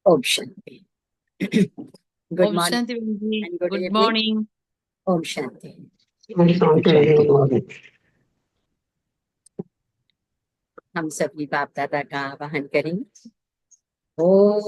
Om Shanti. Good ओम morning शांति बहन जी, and good good evening. Morning. ओम शांति। शांति। हम सभी बाप दादा का आवाहन करेंगे। ओम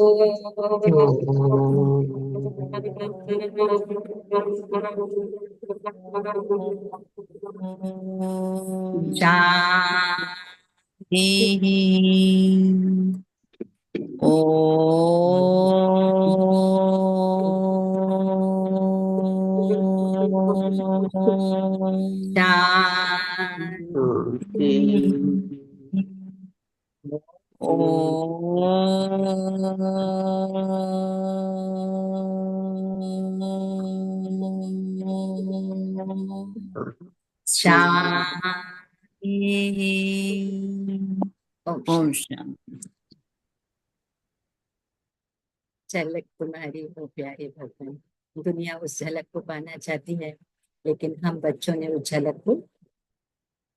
शांति। झलक तुम्हारी हो प्यारे भगवान। दुनिया उस झलक को पाना चाहती है, लेकिन हम बच्चों ने उस झलक को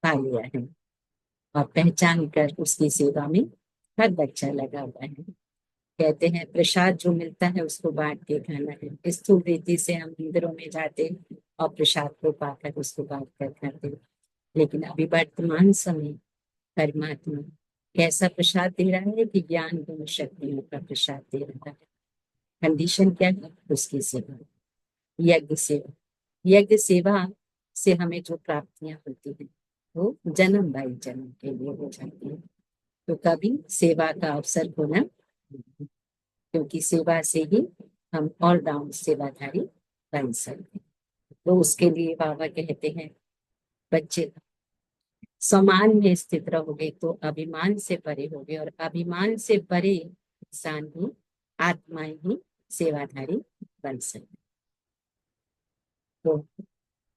पा लिया है और पहचान कर उसकी सेवा में हर बच्चा लगा हुआ है। कहते हैं प्रसाद जो मिलता है उसको बांट के खाना है। स्थूल रीति से हम मंदिरों में जाते और प्रसाद को पाकर उसको बांट कर खाते, लेकिन अभी वर्तमान समय परमात्मा कैसा प्रसाद दे रहा है कि ज्ञान गुण शक्तियों का प्रसाद दे रहा है। कंडीशन क्या है? उसकी सेवा, यज्ञ सेवा। यज्ञ सेवा से हमें जो प्राप्तियां होती हैं वो जन्म बाई जन्म के लिए हो जाती है। तो कभी सेवा का अवसर होना, क्योंकि सेवा से ही हम ऑल राउंड सेवाधारी बन सकते हैं। तो उसके लिए बाबा कहते हैं बच्चे समान में स्थित रहोगे तो अभिमान से परे होगे, और अभिमान से परे इंसान ही, आत्माएं ही सेवाधारी बन सकते। तो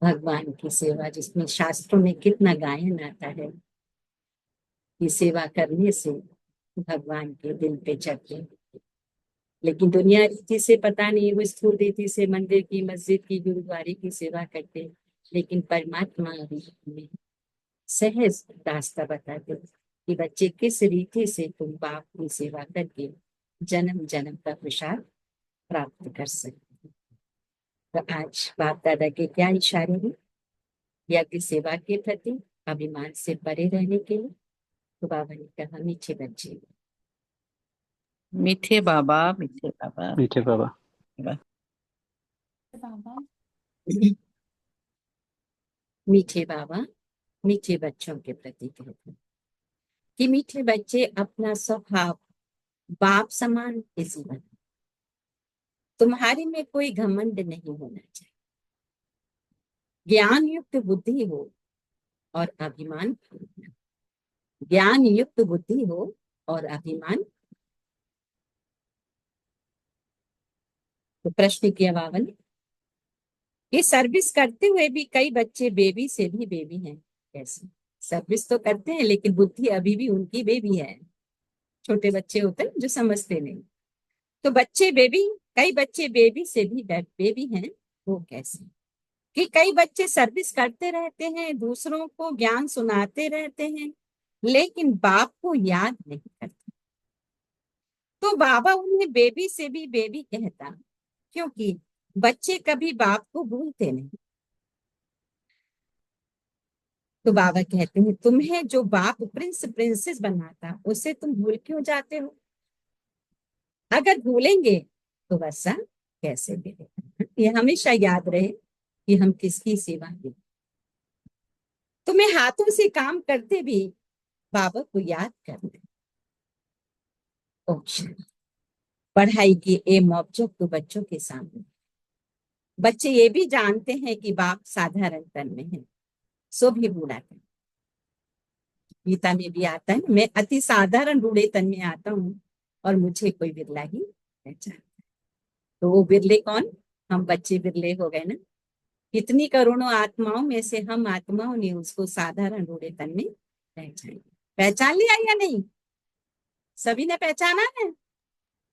भगवान की सेवा, जिसमें शास्त्रों में कितना गायन आता है कि सेवा करने से भगवान के दिल पे चढ़ते। लेकिन दुनिया रीति से पता नहीं, वो स्थूल रीति से मंदिर की, मस्जिद की, गुरुद्वारे की सेवा करते, लेकिन परमात्मा में सहज रास्ता बताते कि बच्चे किस रीति से तुम बाप की सेवा करके जन्म जन्म का प्रसाद प्राप्त कर सकते। तो आज बाप दादा के क्या इशारे हैं यज्ञ सेवा के प्रति, अभिमान से परे रहने के लिए? तो बाबा ने कहा मीठे बच्चे, मीठे बाबा, मीठे बाबा, मीठे बाबा, मीठे बाबा मीठे बच्चों के प्रति कहते हैं कि मीठे बच्चे अपना स्वभाव बाप समान इसी बने। तुम्हारे में कोई घमंड नहीं होना चाहिए। ज्ञान युक्त बुद्धि हो और अभिमान, ज्ञान युक्त बुद्धि हो और अभिमान। तो प्रश्न किया बाबा ने, ये सर्विस करते हुए भी कई बच्चे बेबी से भी बेबी हैं। कैसे? सर्विस तो करते हैं लेकिन बुद्धि अभी भी उनकी बेबी है। छोटे बच्चे होते हैं जो समझते नहीं। तो बच्चे बेबी, कई बच्चे बेबी से भी बेबी हैं। वो कैसे? कि कई बच्चे सर्विस करते रहते हैं, दूसरों को ज्ञान सुनाते रहते हैं, लेकिन बाप को याद नहीं करते। तो बाबा उन्हें बेबी से भी बेबी कहता, क्योंकि बच्चे कभी बाप को भूलते नहीं। तो बाबा कहते हैं तुम्हें जो बाप प्रिंस प्रिंसेस बनाता उसे तुम भूल क्यों जाते हो? अगर भूलेंगे तो वैसा कैसे मिलेगा? ये हमेशा याद रहे कि हम किसकी सेवा की। तुम्हें हाथों से काम करते भी बाबा को याद करते। पढ़ाई की एम ऑब्जेक्ट तो बच्चों के सामने। बच्चे ये भी जानते हैं कि बाप साधारण तन में है, सो भी बूढ़ा तन। गीता में भी आता है, मैं अति साधारण बूढ़े तन में आता हूँ और मुझे कोई बिरला ही पहचान। तो वो बिरले कौन? हम बच्चे बिरले हो गए ना। कितनी करोड़ों आत्माओं में से हम आत्माओं ने उसको साधारण बूढ़े तन में पहचान। पहचान लिया या नहीं? सभी ने पहचाना है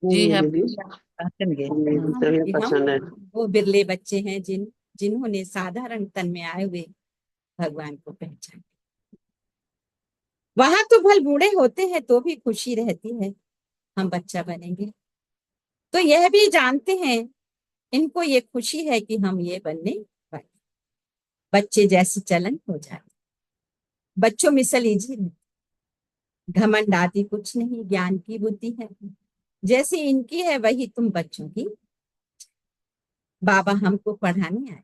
जी हाँ, पहचान गए। कि हम वो बिरले बच्चे हैं जिन्होंने साधारण तन में आए हुए भगवान को पहचान। वहां तो भल बूढ़े होते हैं तो भी खुशी रहती है हम बच्चा बनेंगे, तो यह भी जानते हैं, इनको ये खुशी है कि हम ये बनने वाले, बच्चे जैसी चलन हो जाए, बच्चों में सलीजी नहीं, घमंड आदि कुछ नहीं, ज्ञान की बुद्धि है, जैसी इनकी है वही तुम बच्चों की। बाबा हमको पढ़ाने आए,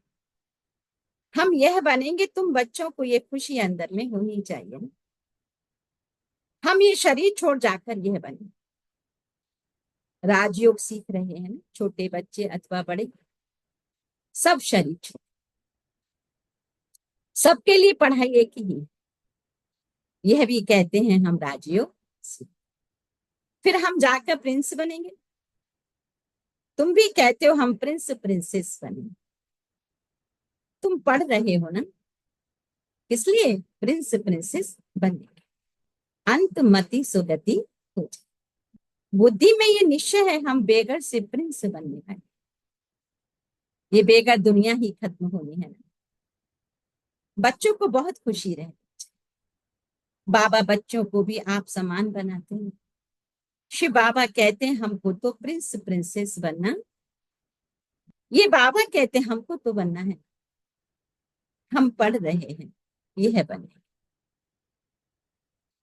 हम यह बनेंगे, तुम बच्चों को ये खुशी अंदर में होनी चाहिए ना। हम ये शरीर छोड़ जाकर यह बने, राजयोग सीख रहे हैं ना, छोटे बच्चे अथवा बड़े, सब शरीर छोड़, सबके लिए पढ़ाई एक ही है। यह भी कहते हैं हम राजयोग सीख, फिर हम जाकर प्रिंस बनेंगे। तुम भी कहते हो हम प्रिंस प्रिंसेस बनेंगे, तुम पढ़ रहे हो ना, इसलिए प्रिंस प्रिंसेस बनेंगे, अंत मति सुगति हो जाए। बुद्धि में ये निश्चय है हम बेगर से प्रिंस बनने वाले, ये बेगर दुनिया ही खत्म होनी है ना। बच्चों को बहुत खुशी रहती, बाबा बच्चों को भी आप समान बनाते हैं। शिव बाबा कहते हैं हमको तो प्रिंस प्रिंसेस बनना, ये बाबा कहते हैं हमको तो बनना है, हम पढ़ रहे हैं, ये है बने।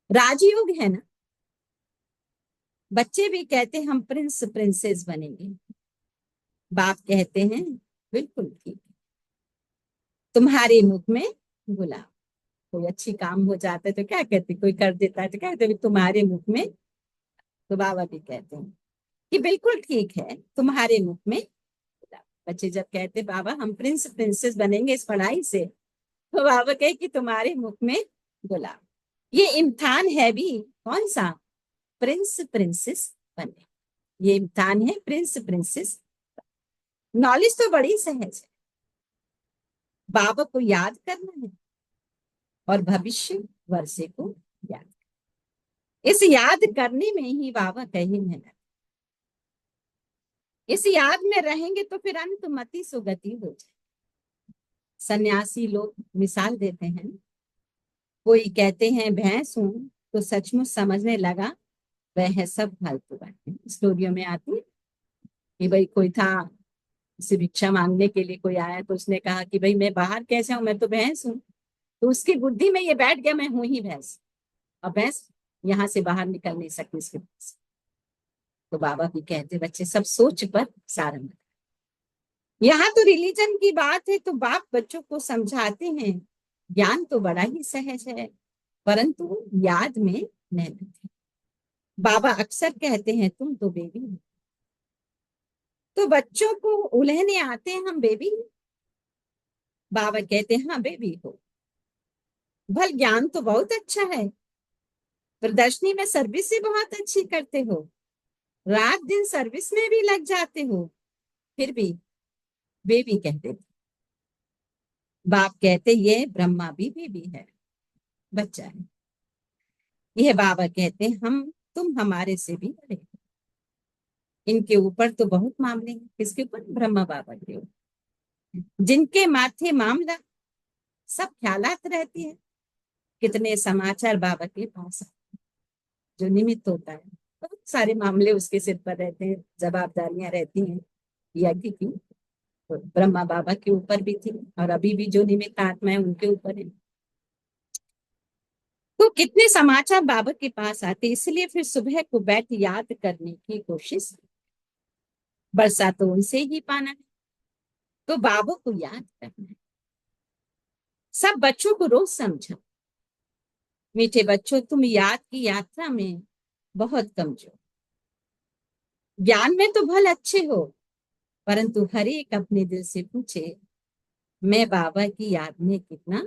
राजयोग है ना, बच्चे भी कहते हैं हम प्रिंस प्रिंसेस बनेंगे, बाप कहते हैं बिल्कुल ठीक, तुम्हारे मुख में गुलाब। कोई अच्छी काम हो जाता है तो क्या कहते, कोई कर देता है तो क्या कहते तुम्हारे मुख में, तो बाबा भी कहते हैं कि बिल्कुल ठीक है, तुम्हारे मुख में गुलाब। बच्चे जब कहते बाबा हम प्रिंस प्रिंसेस बनेंगे इस पढ़ाई से, तो बाबा कहे कि तुम्हारे मुख में गुलाब। ये इम्तिहान है भी कौन सा, प्रिंस प्रिंसेस बने, ये इम्तिहान है प्रिंस प्रिंसेस। नॉलेज तो बड़ी सहज है, बाबा को याद करना है और भविष्य वर्षे को याद, इस याद करने में ही बाबा कहे मेहनत, इस याद में रहेंगे तो फिर अंत मति सुगति हो जाए। सन्यासी लोग मिसाल देते हैं, कोई कहते हैं भैंस हूं तो सचमुच समझने लगा वह है सब फालतू बातें। स्टोरियों में आती है कि भाई कोई था, उसे भिक्षा मांगने के लिए कोई आया तो उसने कहा कि भाई मैं बाहर कैसे हूं, मैं तो भैंस हूं। तो उसकी बुद्धि में ये बैठ गया मैं हूं ही भैंस, और भैंस यहाँ से बाहर निकल नहीं सकती इसके पास। तो बाबा भी कहते बच्चे सब सोच पर सारा मत, यहाँ तो रिलीजन की बात है तो बाप बच्चों को समझाते हैं, ज्ञान तो बड़ा ही सहज है परंतु याद में मेहनत है। बाबा अक्सर कहते हैं तुम तो बेबी हो, तो बच्चों को उलझने आते हैं हम बेबी हैं। बाबा कहते हैं हाँ बेबी हो, भल ज्ञान तो बहुत अच्छा है, प्रदर्शनी में सर्विस भी बहुत अच्छी करते हो, रात दिन सर्विस में भी लग जाते हो, फिर भी बेबी कहते थे। बाप कहते ये ब्रह्मा भी बेबी है, बच्चा है। यह बाबा कहते हम तुम हमारे से भी बड़े हो। इनके ऊपर तो बहुत मामले हैं, किसके ऊपर, ब्रह्मा बाबा के ऊपर, जिनके माथे मामला सब ख्यालात रहती है। कितने समाचार बाबा के पास जो निमित्त होता है, बहुत सारे मामले उसके सिर पर रहते हैं, जवाबदारियां रहती हैं यज्ञ की, तो ब्रह्मा बाबा के ऊपर भी थी और अभी भी जो निमित्त आत्मा है उनके ऊपर है। तो कितने समाचार बाबा के पास आते, इसलिए फिर सुबह को बैठ याद करने की कोशिश, बरसा तो उनसे ही पाना है, तो बाबा को याद करना है। सब बच्चों को रोज समझा, मीठे बच्चों तुम याद की यात्रा में बहुत कमजोर, ज्ञान में तो भल अच्छे हो परंतु हर एक अपने दिल से पूछे मैं बाबा की याद में कितना।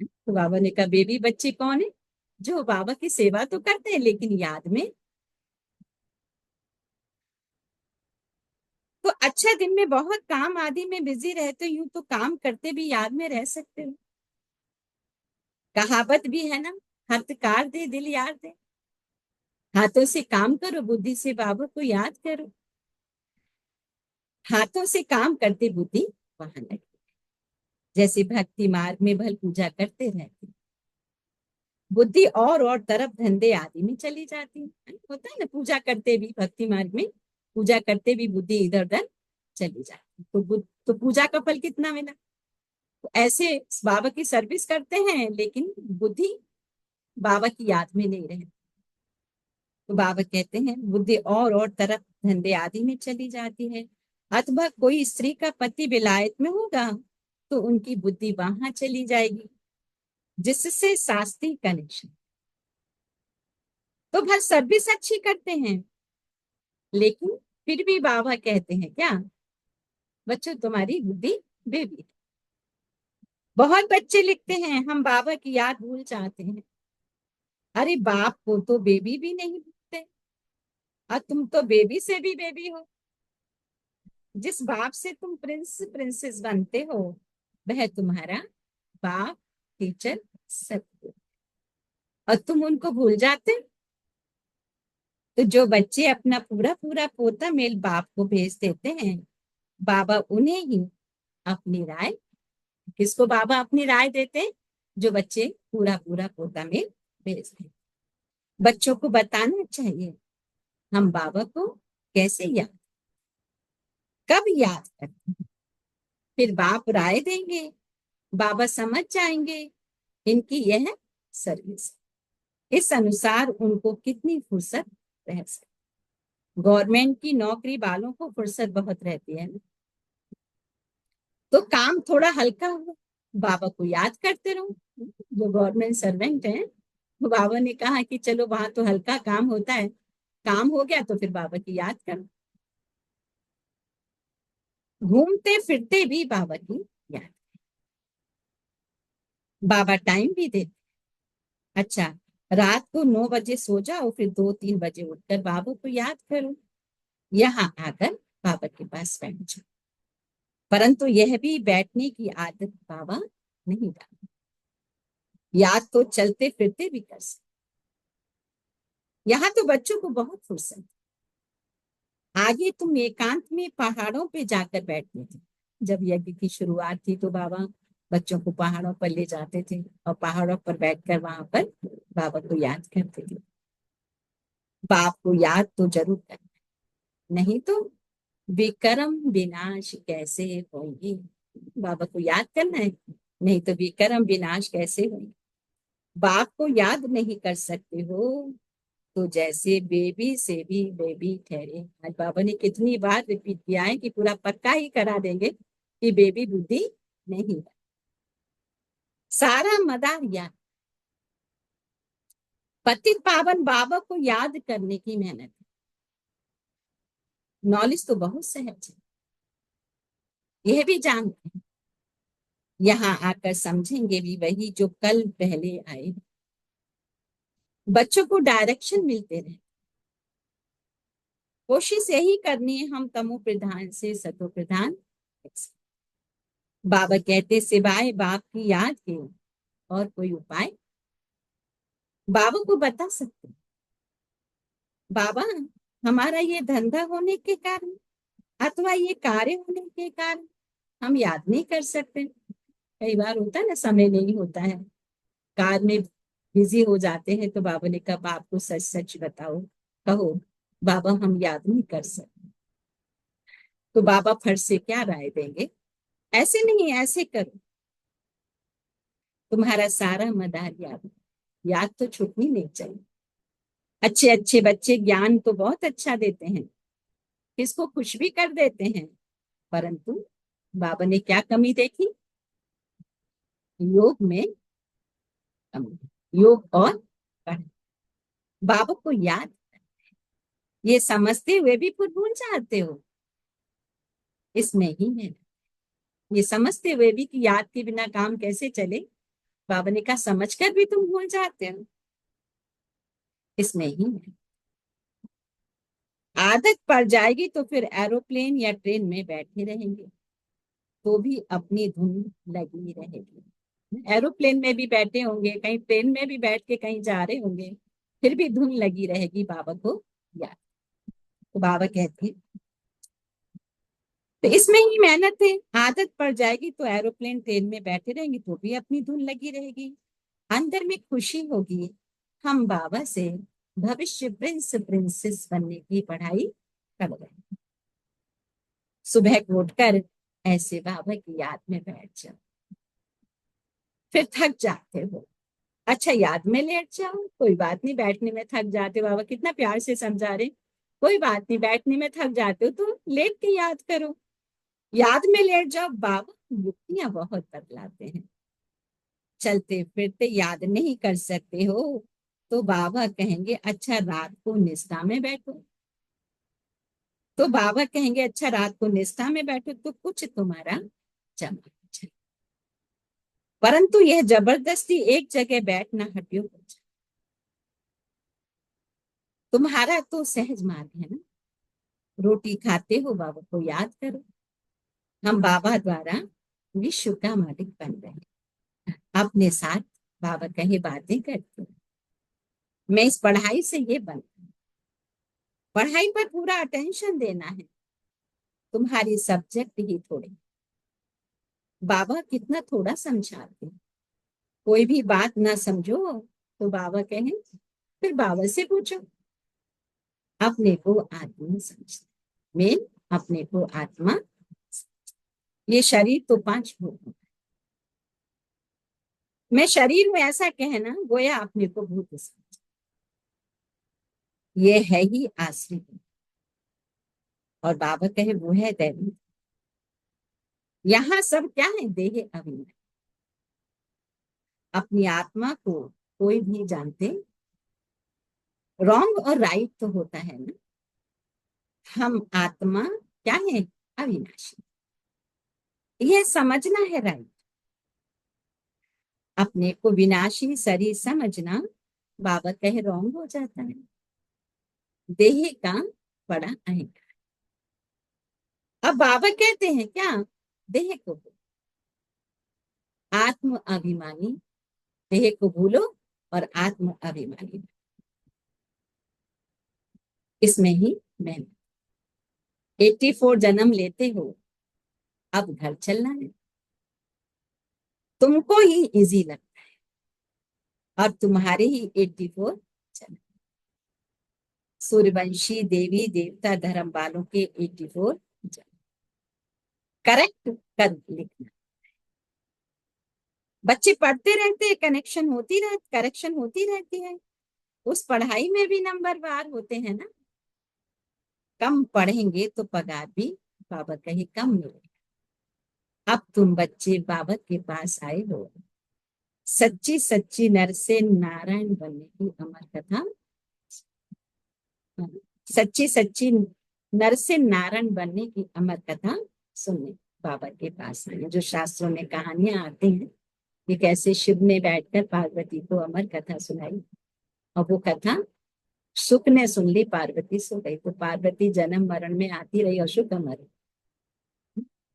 तो बाबा ने कहा बेबी बच्चे कौन है, जो बाबा की सेवा तो करते हैं लेकिन याद में। तो अच्छा दिन में बहुत काम आदि में बिजी रहते हो, यूं तो काम करते भी याद में रह सकते हो। कहावत भी है ना, हाथ कार दे दिल याद दे, हाथों से काम करो बुद्धि से बाबा को याद करो, हाथों से काम करते बुद्धि वहां लगे। जैसे भक्ति मार्ग में भल पूजा करते रहते, बुद्धि और तरफ धंधे आदि में चली जाती है। होता है ना, पूजा करते भी भक्ति मार्ग में पूजा करते भी बुद्धि इधर उधर चली जाती, तो पूजा का फल कितना मिला। तो ऐसे बाबा की सर्विस करते हैं लेकिन बुद्धि बाबा की याद में नहीं रहती। तो बाबा कहते हैं बुद्धि और तरफ धंधे आदि में चली जाती है। अथवा कोई स्त्री का पति विलायत में होगा तो उनकी बुद्धि वहां चली जाएगी, जिससे शास्त्रीय कनेक्शन। तो भर सर्विस अच्छी करते हैं लेकिन फिर भी बाबा कहते हैं क्या, बच्चों तुम्हारी बुद्धि बेबी। बहुत बच्चे लिखते हैं हम बाबा की याद भूल जाते हैं। अरे बाप को तो बेबी भी नहीं भूलते, और तुम तो बेबी से भी बेबी हो। जिस बाप से तुम प्रिंस प्रिंसेस बनते हो वह तुम्हारा बाप, टीचर, सब कुछ। और तुम उनको भूल जाते। तो जो बच्चे अपना पूरा पूरा पोता मेल बाप को भेज देते हैं, बाबा उन्हें ही अपनी राय, किसको बाबा अपनी राय देते हैं, जो बच्चे पूरा पूरा पोता मेल भेजते हैं। बच्चों को बताना चाहिए हम बाबा को कैसे याद, कब याद करते हैं। फिर बाप राय देंगे, बाबा समझ जाएंगे इनकी यह सर्विस। इस अनुसार उनको कितनी फुर्सत रह सकती। गवर्नमेंट की नौकरी वालों को फुर्सत बहुत रहती है ना, तो काम थोड़ा हल्का हुआ, बाबा को याद करते रहो। जो गवर्नमेंट सर्वेंट है, तो बाबा ने कहा कि चलो वहां तो हल्का काम होता है, काम हो गया तो फिर बाबा की याद करो। घूमते फिरते भी बाबा की याद। बाबा टाइम भी देते। अच्छा, रात को 9 बजे सो जाओ, फिर 2-3 बजे उठकर बाबा को याद करो, यहाँ आकर बाबा के पास बैठ जाओ। परंतु यह भी बैठने की आदत बाबा नहीं डालते। याद तो चलते फिरते भी कर सकते। यहाँ तो बच्चों को बहुत फुर्सत। आगे तुम एकांत में पहाड़ों पे जाकर बैठते थे। जब यज्ञ की शुरुआत थी तो बाबा बच्चों को पहाड़ों पर ले जाते थे और पहाड़ों पर बैठकर वहां पर बाबा को याद करते थे। बाप को याद तो जरूर करना, नहीं तो विक्रम विनाश कैसे होंगे। बाबा को याद करना है, नहीं तो विक्रम विनाश कैसे होंगे। बाप को याद नहीं कर सकते हो तो जैसे बेबी से भी बेबी ठहरे। आज बाबा ने कितनी बार रिपीट किया है कि पूरा पक्का ही करा देंगे कि बेबी बुद्धि नहीं। सारा मदार याद, पतित पावन बाबा को याद करने की मेहनत। नॉलेज तो बहुत सहज है, यह भी जानते हैं। यहाँ आकर समझेंगे भी वही जो कल पहले आए। बच्चों को डायरेक्शन मिलते रहे। कोशिश यही करनी है हम तमो प्रधान से सतो प्रधान। बाबा कहते सिवाय बाप की याद के और कोई उपाय बाबा को बता सकते। बाबा हमारा ये धंधा होने के कारण अथवा ये कार्य होने के कारण हम याद नहीं कर सकते। कई बार होता है ना, समय नहीं होता है, कार में बिजी हो जाते हैं। तो बाबा ने कहा बाप को सच सच बताओ, कहो बाबा हम याद नहीं कर सकते। तो बाबा फट से क्या राय देंगे, ऐसे नहीं ऐसे करो, तुम्हारा सारा मदार याद, याद तो छूटनी नहीं चाहिए। अच्छे अच्छे बच्चे ज्ञान तो बहुत अच्छा देते हैं, किसको खुश भी कर देते हैं, परंतु बाबा ने क्या कमी देखी, योग में कमी, योग और पढ़। बाबा को याद, ये समझते हुए भी फिर भूल जाते हो, इसमें ही है। ये समझते हुए भी कि याद के बिना काम कैसे चले, बाबा ने कहा समझकर भी तुम भूल जाते हो, इसमें ही है। आदत पड़ जाएगी तो फिर एरोप्लेन या ट्रेन में बैठे रहेंगे तो भी अपनी धुन लगी रहेगी। एरोप्लेन में भी बैठे होंगे, कहीं ट्रेन में भी बैठ के कहीं जा रहे होंगे, फिर भी धुन लगी रहेगी बाबा को याद। तो बाबा कहते हैं तो इसमें ही मेहनत है। आदत पड़ जाएगी तो एरोप्लेन ट्रेन में बैठे रहेंगे तो भी अपनी धुन लगी रहेगी, अंदर में खुशी होगी। हम बाबा से भविष्य प्रिंस प्रिंसेस बनने की पढ़ाई कर रहे हैं। सुबह को उठकर ऐसे बाबा की याद में बैठ जाओ, फिर थक जाते हो, अच्छा याद में लेट जाओ, कोई बात नहीं, बैठने में थक जाते हो, बाबा कितना प्यार से समझा रहे, कोई बात नहीं, बैठने में थक जाते हो तो लेट के याद करो, याद में लेट जाओ। बाबा युक्तियां बहुत बतलाते हैं। चलते फिरते याद नहीं कर सकते हो तो बाबा कहेंगे अच्छा रात को निष्ठा में बैठो, तो बाबा कहेंगे अच्छा रात को निष्ठा में बैठो तो कुछ तुम्हारा जमा हो जाए। परंतु यह जबरदस्ती एक जगह बैठना हटियो हो जाए। तुम्हारा तो सहज मार्ग है ना, रोटी खाते हो बाबा को याद करो। हम बाबा द्वारा विश्व का मालिक बन रहे हैं, अपने साथ बाबा कहे बातें करते हैं। मैं इस पढ़ाई से ये बन, पढ़ाई पर पूरा अटेंशन देना है, तुम्हारी सब्जेक्ट ही थोड़े। बाबा कितना थोड़ा समझाते हैं, कोई भी बात ना समझो तो बाबा कहें फिर बाबा से पूछो। अपने को आत्मा समझते, मेन अपने को आत्मा, ये शरीर तो पांच भूत, मैं शरीर में ऐसा कहना गोया अपने को भूत समझ, ये है ही आश्रित, और बाबा कहे वो है दैवी। यहाँ सब क्या है, देह अभिमान। अपनी आत्मा को कोई भी जानते, रॉन्ग और राइट तो होता है ना, हम आत्मा क्या है, अविनाशी, यह समझना है राइट। अपने को विनाशी शरीर समझना बाबा कहे रॉन्ग हो जाता है, देह का बड़ा अहंकार। अब बाबा कहते हैं क्या, देह को आत्म अभिमानी, देह को भूलो और आत्म अभिमानी, इसमें ही मैं 84 जन्म लेते हो, अब घर चलना है, तुमको ही इजी लगता है और तुम्हारे ही 84 जन्म। सूर्यवंशी देवी देवता धर्म वालों के 84 जन्म, करेक्ट कर लिखना। बच्चे पढ़ते रहते हैं, कनेक्शन होती रहती, करेक्शन होती रहती है, उस पढ़ाई में भी नंबर वार होते हैं ना। कम पढ़ेंगे तो पगार भी बाबा कहे कम मिलेगा। अब तुम बच्चे बाबा के पास आए हो, सच्ची सच्ची नर से नारायण बनने की अमर कथा, सच्ची सच्ची नर से नारायण बनने की अमर कथा सुनने बाबा के पास आए। जो शास्त्रों में कहानियां आती हैं कि कैसे शिव ने बैठकर पार्वती को अमर कथा सुनाई, और वो कथा सुख ने सुन ली, पार्वती सो गई, तो पार्वती जन्म मरण में आती रही और सुख अमर।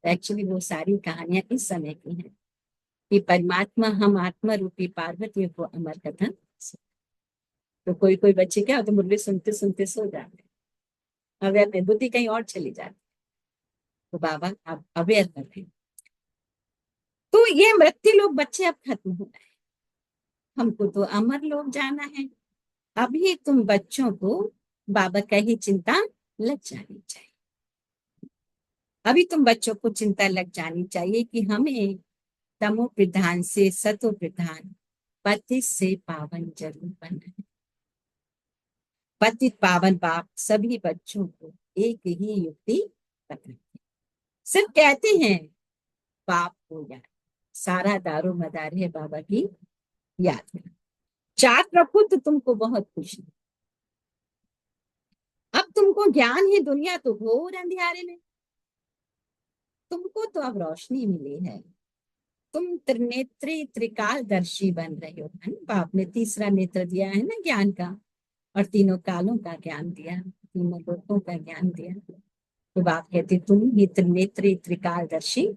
एक्चुअली वो सारी कहानियां इस समय की हैं कि परमात्मा हम आत्मा रूपी पार्वती को अमर कथा। तो कोई कोई बच्चे क्या होते, मुरली सुनते सुनते सो जाते, अवेयर में बुद्धि कहीं और चली जाती, तो बाबा अब अवेयर करते। तो ये मृत्यु लोग बच्चे अब खत्म हो गए, हमको तो अमर लोग जाना है। अभी तुम बच्चों को बाबा का ही चिंता लग जानी चाहिए, अभी तुम बच्चों को चिंता लग जानी चाहिए कि हमें तमो प्रधान से सतो प्रधान पति से पावन जरूर बनना है। पतित पावन बाप सभी बच्चों को एक ही युक्ति बताते, सिर्फ कहते हैं बाप को याद, सारा दारो मदार है बाबा की याद में, चाट रखो तो तुमको बहुत खुशी। अब तुमको ज्ञान है, दुनिया तो घोर अंधियारे में, तुमको तो अब रोशनी मिली है, तुम त्रिनेत्री त्रिकालदर्शी बन रहे हो, है ना। बाप ने तीसरा नेत्र दिया है ना ज्ञान का, और तीनों कालों का ज्ञान दिया, तीनों लोकों का ज्ञान दिया। तो बाप कहते तुम ही त्रिनेत्री त्रिकालदर्शी।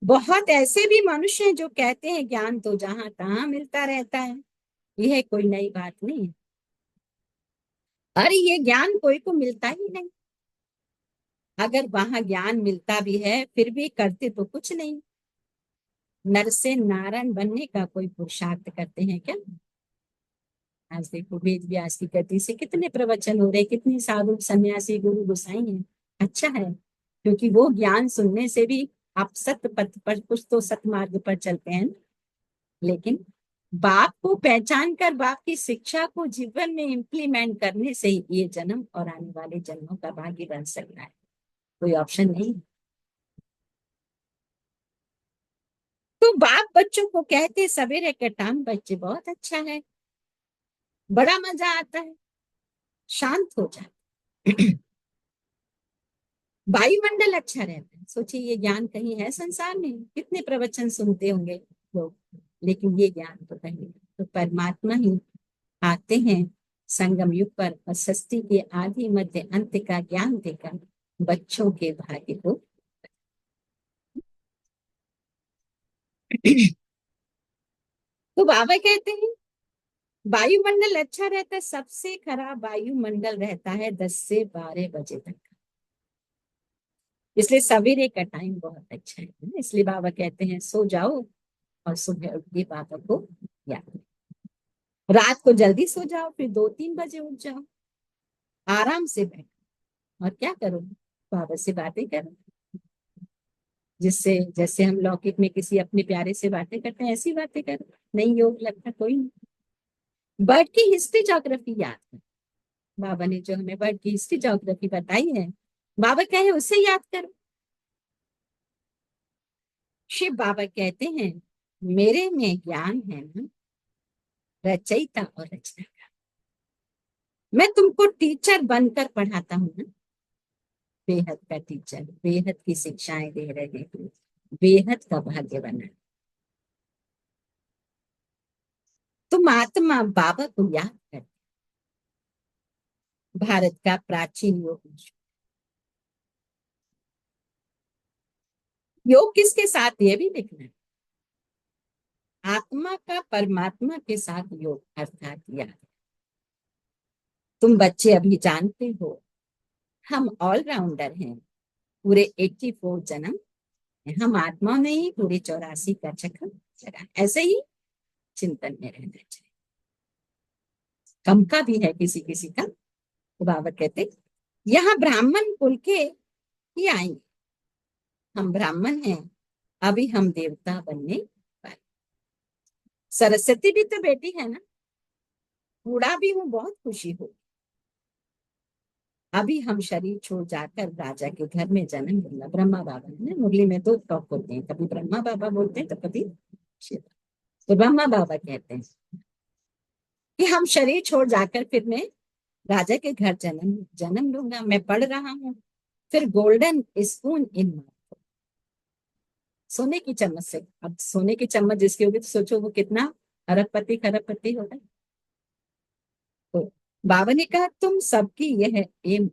बहुत ऐसे भी मनुष्य हैं जो कहते हैं ज्ञान तो जहां तहां मिलता रहता है, यह कोई नई बात नहीं है। अरे ये ज्ञान कोई को मिलता ही नहीं, अगर वहां ज्ञान मिलता भी है फिर भी करते तो कुछ नहीं। नर से नारायण बनने का कोई पुरुषार्थ करते हैं क्या? आज देखो वेद व्यास की गति से कितने प्रवचन हो रहे, कितने साधु सन्यासी गुरु गुसाई हैं, अच्छा है, क्योंकि वो ज्ञान सुनने से भी आप सत्य पथ पर, कुछ तो सतमार्ग पर चलते हैं। लेकिन बाप को पहचान कर बाप की शिक्षा को जीवन में इम्प्लीमेंट करने से ही ये जन्म और आने वाले जन्मों का भाग्य बन सकता है, कोई ऑप्शन नहीं। तो बाप बच्चों को कहते सवेरे के टाइम बच्चे बहुत अच्छा है, बड़ा मजा आता है, शांत हो जाए, वायुमंडल अच्छा रहता है। सोचिए ये ज्ञान कहीं है संसार में, कितने प्रवचन सुनते होंगे लोग, लेकिन ये ज्ञान तो कहीं नहीं। तो परमात्मा ही आते हैं संगम युग पर और सृष्टि के आदि मध्य अंत का ज्ञान देकर बच्चों के भाग्य को तो बाबा कहते हैं वायुमंडल अच्छा रहता है, सबसे खराब वायुमंडल रहता है 10 से 12 बजे तक, इसलिए सवेरे का टाइम बहुत अच्छा है। इसलिए बाबा कहते हैं सो जाओ और सुबह उठ के बाबा को याद करो। रात को जल्दी सो जाओ, फिर 2-3 बजे उठ जाओ, आराम से बैठो और क्या करो, बाबा से बातें करो। जिससे जैसे हम लौकिक में किसी अपने प्यारे से बातें करते हैं, ऐसी बातें करो। नहीं योग लगता कोई नहीं। बर्ड की हिस्ट्री ज्योग्राफी याद करो, बाबा ने जो हमें बर्ड की हिस्ट्री ज्योग्राफी बताई है, बाबा कहे उसे याद करो। शिव बाबा कहते हैं मेरे में ज्ञान है ना, रचयिता और रचना का। मैं तुमको टीचर बनकर पढ़ाता हूँ ना, बेहद का टीचर, बेहद की शिक्षाएं दे रहे हैं, बेहद का भाग्य बना। तुम आत्मा बाबा को याद कर। भारत का प्राचीन योग, योग किसके साथ ये भी लिखना है, आत्मा का परमात्मा के साथ योग अर्थात याद। तुम बच्चे अभी जानते हो हम ऑलराउंडर हैं, पूरे 84 जन्म हम आत्मा में ही पूरे 84 का चक्र चला। ऐसे ही चिंतन में रहना चाहिए। कम का भी है किसी किसी का, तो बाबा कहते यहाँ ब्राह्मण कुल के ही आएंगे, हम ब्राह्मण हैं, अभी हम देवता बनने वाले। सरस्वती भी तो बेटी है ना, बूढ़ा भी हूँ बहुत खुशी हो, अभी हम शरीर छोड़ जाकर राजा के घर में जन्म लेना। ब्रह्मा बाबा ने मुरली में दो टॉप होते हैं, कभी ब्रह्मा बाबा बोलते हैं तो कभी शिव। तो ब्रह्मा बाबा कहते हैं कि हम शरीर छोड़ जाकर फिर मैं राजा के घर जन्म जन्म लूंगा। मैं पढ़ रहा हूँ, फिर गोल्डन स्पून इन, सोने की चम्मच से। अब सोने की चम्मच जिसकी होगी तो सोचो वो कितना अरबपति खरबपति होगा। तो बाबा ने कहा तुम सबकी यह एम,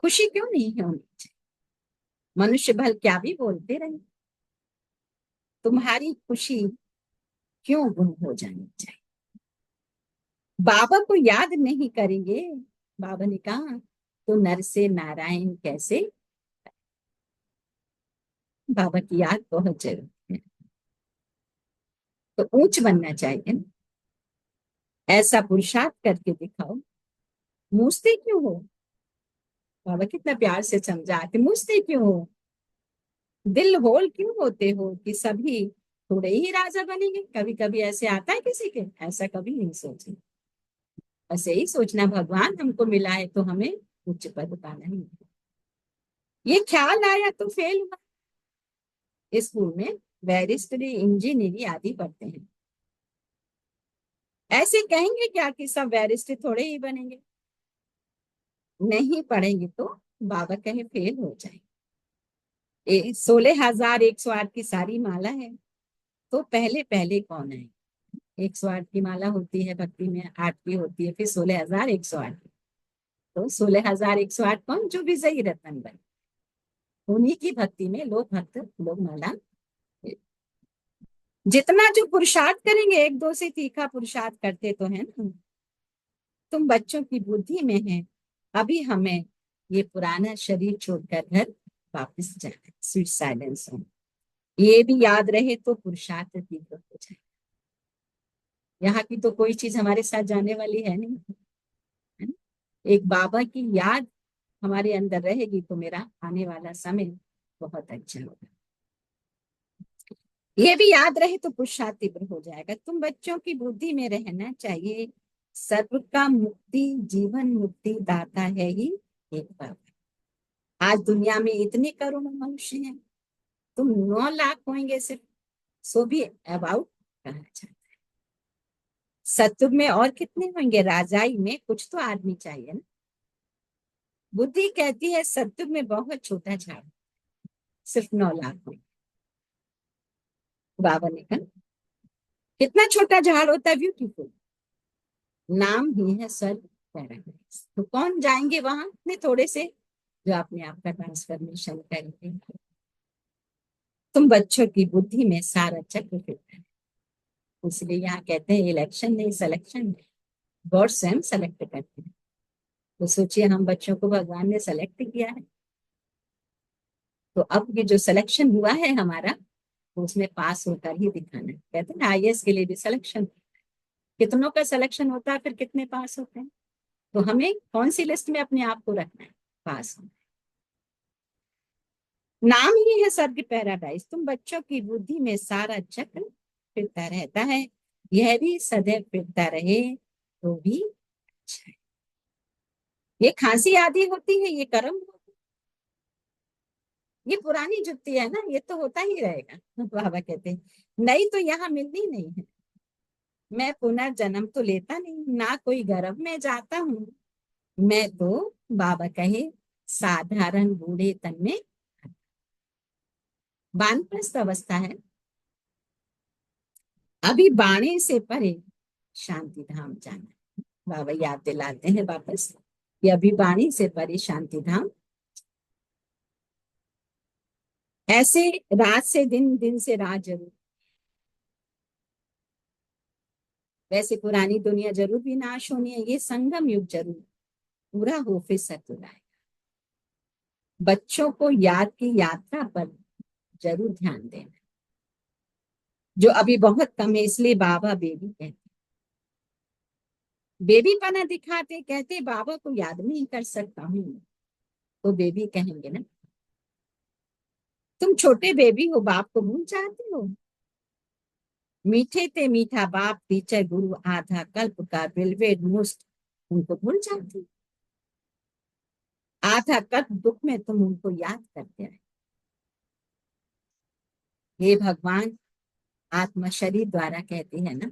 खुशी क्यों नहीं है होनी चाहिए, मनुष्य भल क्या भी बोलते रहे, तुम्हारी खुशी क्यों गुम हो जानी चाहिए। बाबा को याद नहीं करेंगे, बाबा ने कहा तो नर से नारायण कैसे। बाबा की याद बहुत जरूरी है। तो ऊंच बनना चाहिए ना, ऐसा पुरुषार्थ करके दिखाओ। मूझते क्यों हो, बाबा कितना प्यार से समझाते, मूझते क्यों हो, दिल होल क्यों होते हो कि सभी थोड़े ही राजा बनेंगे। कभी कभी ऐसे आता है किसी के, ऐसा कभी नहीं सोचे। ऐसे ही सोचना भगवान हमको मिला है तो हमें उच्च पद पाना ही है। ये ख्याल आया तो फेल हुआ। स्कूल में बैरिस्टरी इंजीनियरिंग आदि पढ़ते हैं, ऐसे कहेंगे क्या कि सब बैरिस्टर थोड़े ही बनेंगे, नहीं पढ़ेंगे तो बाबा कहे फेल हो जाए। 16,108 की सारी माला है, तो पहले पहले कौन है। 108 की माला होती है भक्ति में, 8 की होती है, फिर 16,108। तो 16,108 कौन, जो विजयी रत्न बने, उन्हीं की भक्ति में लोग भक्त लोग माला। जितना जो पुरुषार्थ करेंगे, एक दो से तीखा पुरुषार्थ करते तो है ना। तुम बच्चों की बुद्धि में है, अभी हमें ये पुराना शरीर छोड़कर घर वापस जाना है। स्वीट साइलेंस हो, ये भी याद रहे तो पुरुषार्थ तीव्र हो जाए। यहाँ की तो कोई चीज हमारे साथ जाने वाली है नहीं, है ना? एक बाबा की याद हमारे अंदर रहेगी तो मेरा आने वाला समय बहुत अच्छा होगा। ये भी याद रहे तो पुरुषार्थ तीव्र हो जाएगा। तुम बच्चों की बुद्धि में रहना चाहिए, सर्व का मुक्ति जीवन मुक्ति दाता है ही एक बाबा। आज दुनिया में इतने करोड़ों मनुष्य हैं, तुम 9 लाख होंगे सिर्फ, सो भी अबाउट कहा जाता है। सतयुग में और कितने होंगे? राजाई में कुछ तो आदमी चाहिए ना। बुद्धि कहती है सतयुग में बहुत छोटा झाड़, सिर्फ 9 लाख होंगे। बाबा ने कहा कितना छोटा झाड़ होता है, ब्यूटीफुल। नाम ही है स्वर्ग पैराडाइज। तो कौन जाएंगे वहां? इतने थोड़े से जो अपने आप का ट्रांसफॉर्मेशन करेंगे। तुम बच्चों की बुद्धि में सारा चक्र फिरता है। इसलिए यहाँ कहते हैं इलेक्शन नहीं सिलेक्शन है, गॉड स्वयं सेलेक्ट करते हैं। तो सोचिए हम बच्चों को भगवान ने सेलेक्ट किया है, तो अब ये जो सिलेक्शन हुआ है हमारा, तो उसमें पास होकर ही दिखाना है। कहते हैं आईएएस के लिए भी सिलेक्शन, कितनों का सिलेक्शन होता है, फिर कितने पास होते हैं। तो हमें कौन सी लिस्ट में अपने आप को रखना है? पास होना। नाम ही है स्वर्ग पैराडाइज। तुम बच्चों की बुद्धि में सारा चक्र फिरता रहता है, यह भी सदैव फिरता रहे तो भी अच्छा है। ये खांसी आदि होती है, ये कर्म होता है, ये पुरानी जुत्ती है ना, ये तो होता ही रहेगा। बाबा कहते हैं नई तो यहाँ मिलनी नहीं है। मैं पुनर्जन्म तो लेता नहीं, ना कोई गर्भ में जाता हूँ। मैं तो बाबा कहे साधारण बूढ़े तन में, वानप्रस्थ अवस्था है, अभी बाणे से परे शांति धाम जाना। बाबा याद दिलाते हैं वापस कि अभी बाणी से परे शांति धाम। ऐसे रात से दिन, दिन से रात जरूर। वैसे पुरानी दुनिया जरूर भी नाश होनी है, ये संगम युग जरूर पूरा हो फिर सतयुग आएगा। बच्चों को याद की यात्रा पर जरूर ध्यान देना, जो अभी बहुत कम है। इसलिए बाबा बेबी कहते, बेबी पना दिखाते, कहते बाबा को याद नहीं कर सकता हूँ, तो बेबी कहेंगे ना तुम छोटे बेबी हो, बाप को भूल जाते हो। मीठे थे मीठा बाप, टीचर गुरु आधा कल्प का बिलवेद मुस्ट, उनको भूल जाते। आधा कल्प दुख में तुम उनको याद करते रहे। हे भगवान आत्मा शरीर द्वारा कहते हैं ना,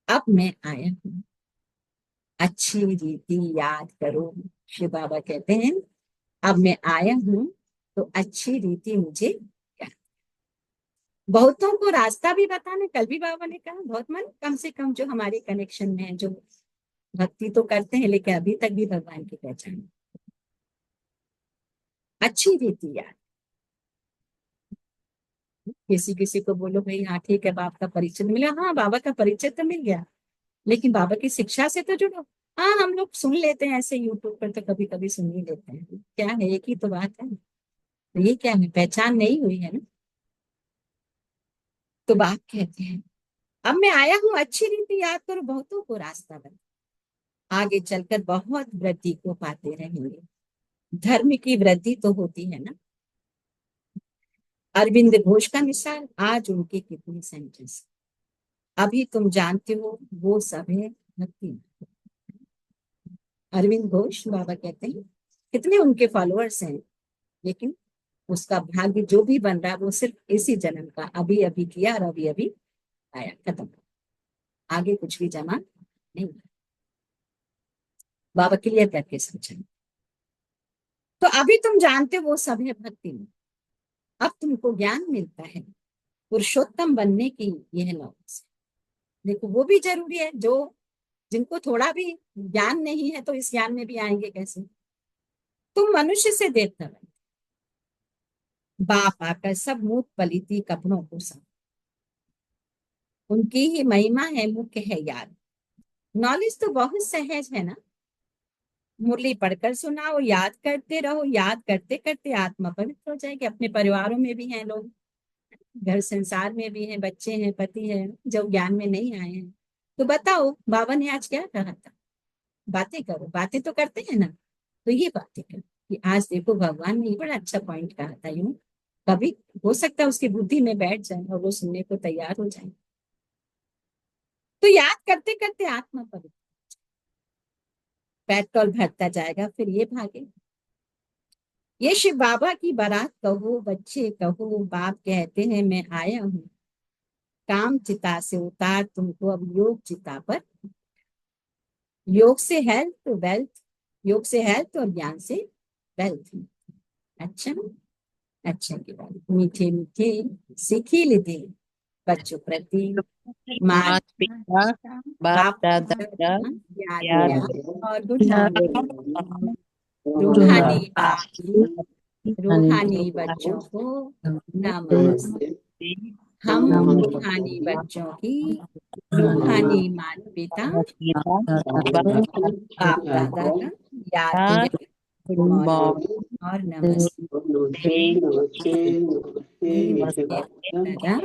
अब मैं आया हूँ, अच्छी रीति याद करो। शिव बाबा कहते हैं अब मैं आया हूँ तो अच्छी रीति मुझे याद। बहुतों को रास्ता भी बताना, कल भी बाबा ने कहा बहुत मन कम से कम जो हमारे कनेक्शन में है, जो भक्ति तो करते हैं लेकिन अभी तक भी भगवान की पहचान, अच्छी रीति याद। किसी किसी को बोलो भाई हाँ ठीक है बाबा का परिचय मिला, हाँ बाबा का परिचय तो मिल गया, लेकिन बाबा की शिक्षा से तो जुड़ो। हाँ हम लोग सुन लेते हैं ऐसे यूट्यूब पर, तो कभी कभी सुन ही लेते हैं, क्या है एक ही तो बात है। तो ये क्या है, पहचान नहीं हुई है ना। तो बाप कहते हैं अब मैं आया हूँ, अच्छी रीति याद करो, बहुतों को रास्ता बता, आगे चलकर बहुत वृद्धि को पाते रहेंगे। धर्म की वृद्धि तो होती है ना। अरविंद घोष का मिसाल, आज उनके कितने सेंटेंस अभी तुम जानते हो, वो सब है भक्ति। अरविंद घोष बाबा कहते हैं कितने उनके फॉलोअर्स हैं, लेकिन उसका भाग्य जो भी बन रहा है वो सिर्फ इसी जन्म का, अभी अभी किया और अभी अभी आया, खत्म, आगे कुछ भी जमा नहीं। बाबा क्लियर करके समझाएं। तो अभी तुम जानते हो वो सब है भक्ति में, अब तुमको ज्ञान मिलता है पुरुषोत्तम बनने की, यह नॉलेज। देखो वो भी जरूरी है, जो जिनको थोड़ा भी ज्ञान नहीं है तो इस ज्ञान में भी आएंगे कैसे। तुम मनुष्य से देवता बने, बाप आकर सब मूत पलीती कपड़ों को सब, उनकी ही महिमा है मुख्य है याद। नॉलेज तो बहुत सहज है ना, मुरली पढ़कर सुनाओ, याद करते रहो, याद करते करते आत्मा पवित्र हो जाएगी। अपने परिवारों में भी हैं लोग, घर संसार में भी हैं, बच्चे हैं, पति है, जो ज्ञान में नहीं आए हैं, तो बताओ बाबा ने आज क्या कहा था। बातें करो, बातें तो करते हैं ना, तो ये बातें कर कि आज देखो भगवान ने बड़ा अच्छा पॉइंट कहा था, यूं कभी हो सकता है उसकी बुद्धि में बैठ जाए और वो सुनने को तैयार हो जाए, तो याद करते करते आत्मा पवित्र, पेट्रोल भरता जाएगा, फिर ये भागे। ये शिव बाबा की बारात कहो, बच्चे कहो, बाप कहते हैं मैं आया हूँ, काम चिता से उतार तुमको अब योग चिता पर। योग से हेल्थ वेल्थ, योग से हेल्थ और ज्ञान से वेल्थ। अच्छा, अच्छा की बात, मीठे मीठे सीखी लीधी बच्चों प्रति माँ माता पिता बाप बाप दादा का याद याद दिया और गुड मॉर्निंग। रूहानी रूहानी बाप की रूहानी बच्चों को नमस्ते। हम रूहानी बच्चों की रूहानी माता पिता बाप दादा का याद दिया, गुड मॉर्निंग और नमस्ते। नमस्ते दादा।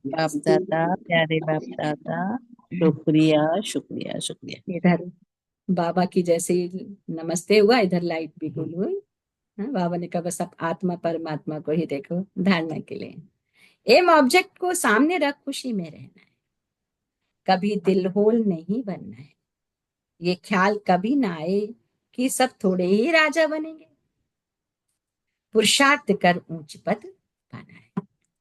बाप दादा, प्यारे बाप दादा, शुक्रिया शुक्रिया शुक्रिया। इधर बाबा की जैसे ही नमस्ते हुआ, इधर लाइट भी गुल हुई। हाँ, बाबा ने कहा बस अब आत्मा परमात्मा को ही देखो धारणा के लिए। एम ऑब्जेक्ट को सामने रख खुशी में रहना है, कभी दिल होल नहीं बनना है। ये ख्याल कभी ना आए कि सब थोड़े ही राजा बनेंगे, पुरुषार्थ कर ऊंच पद पाना है।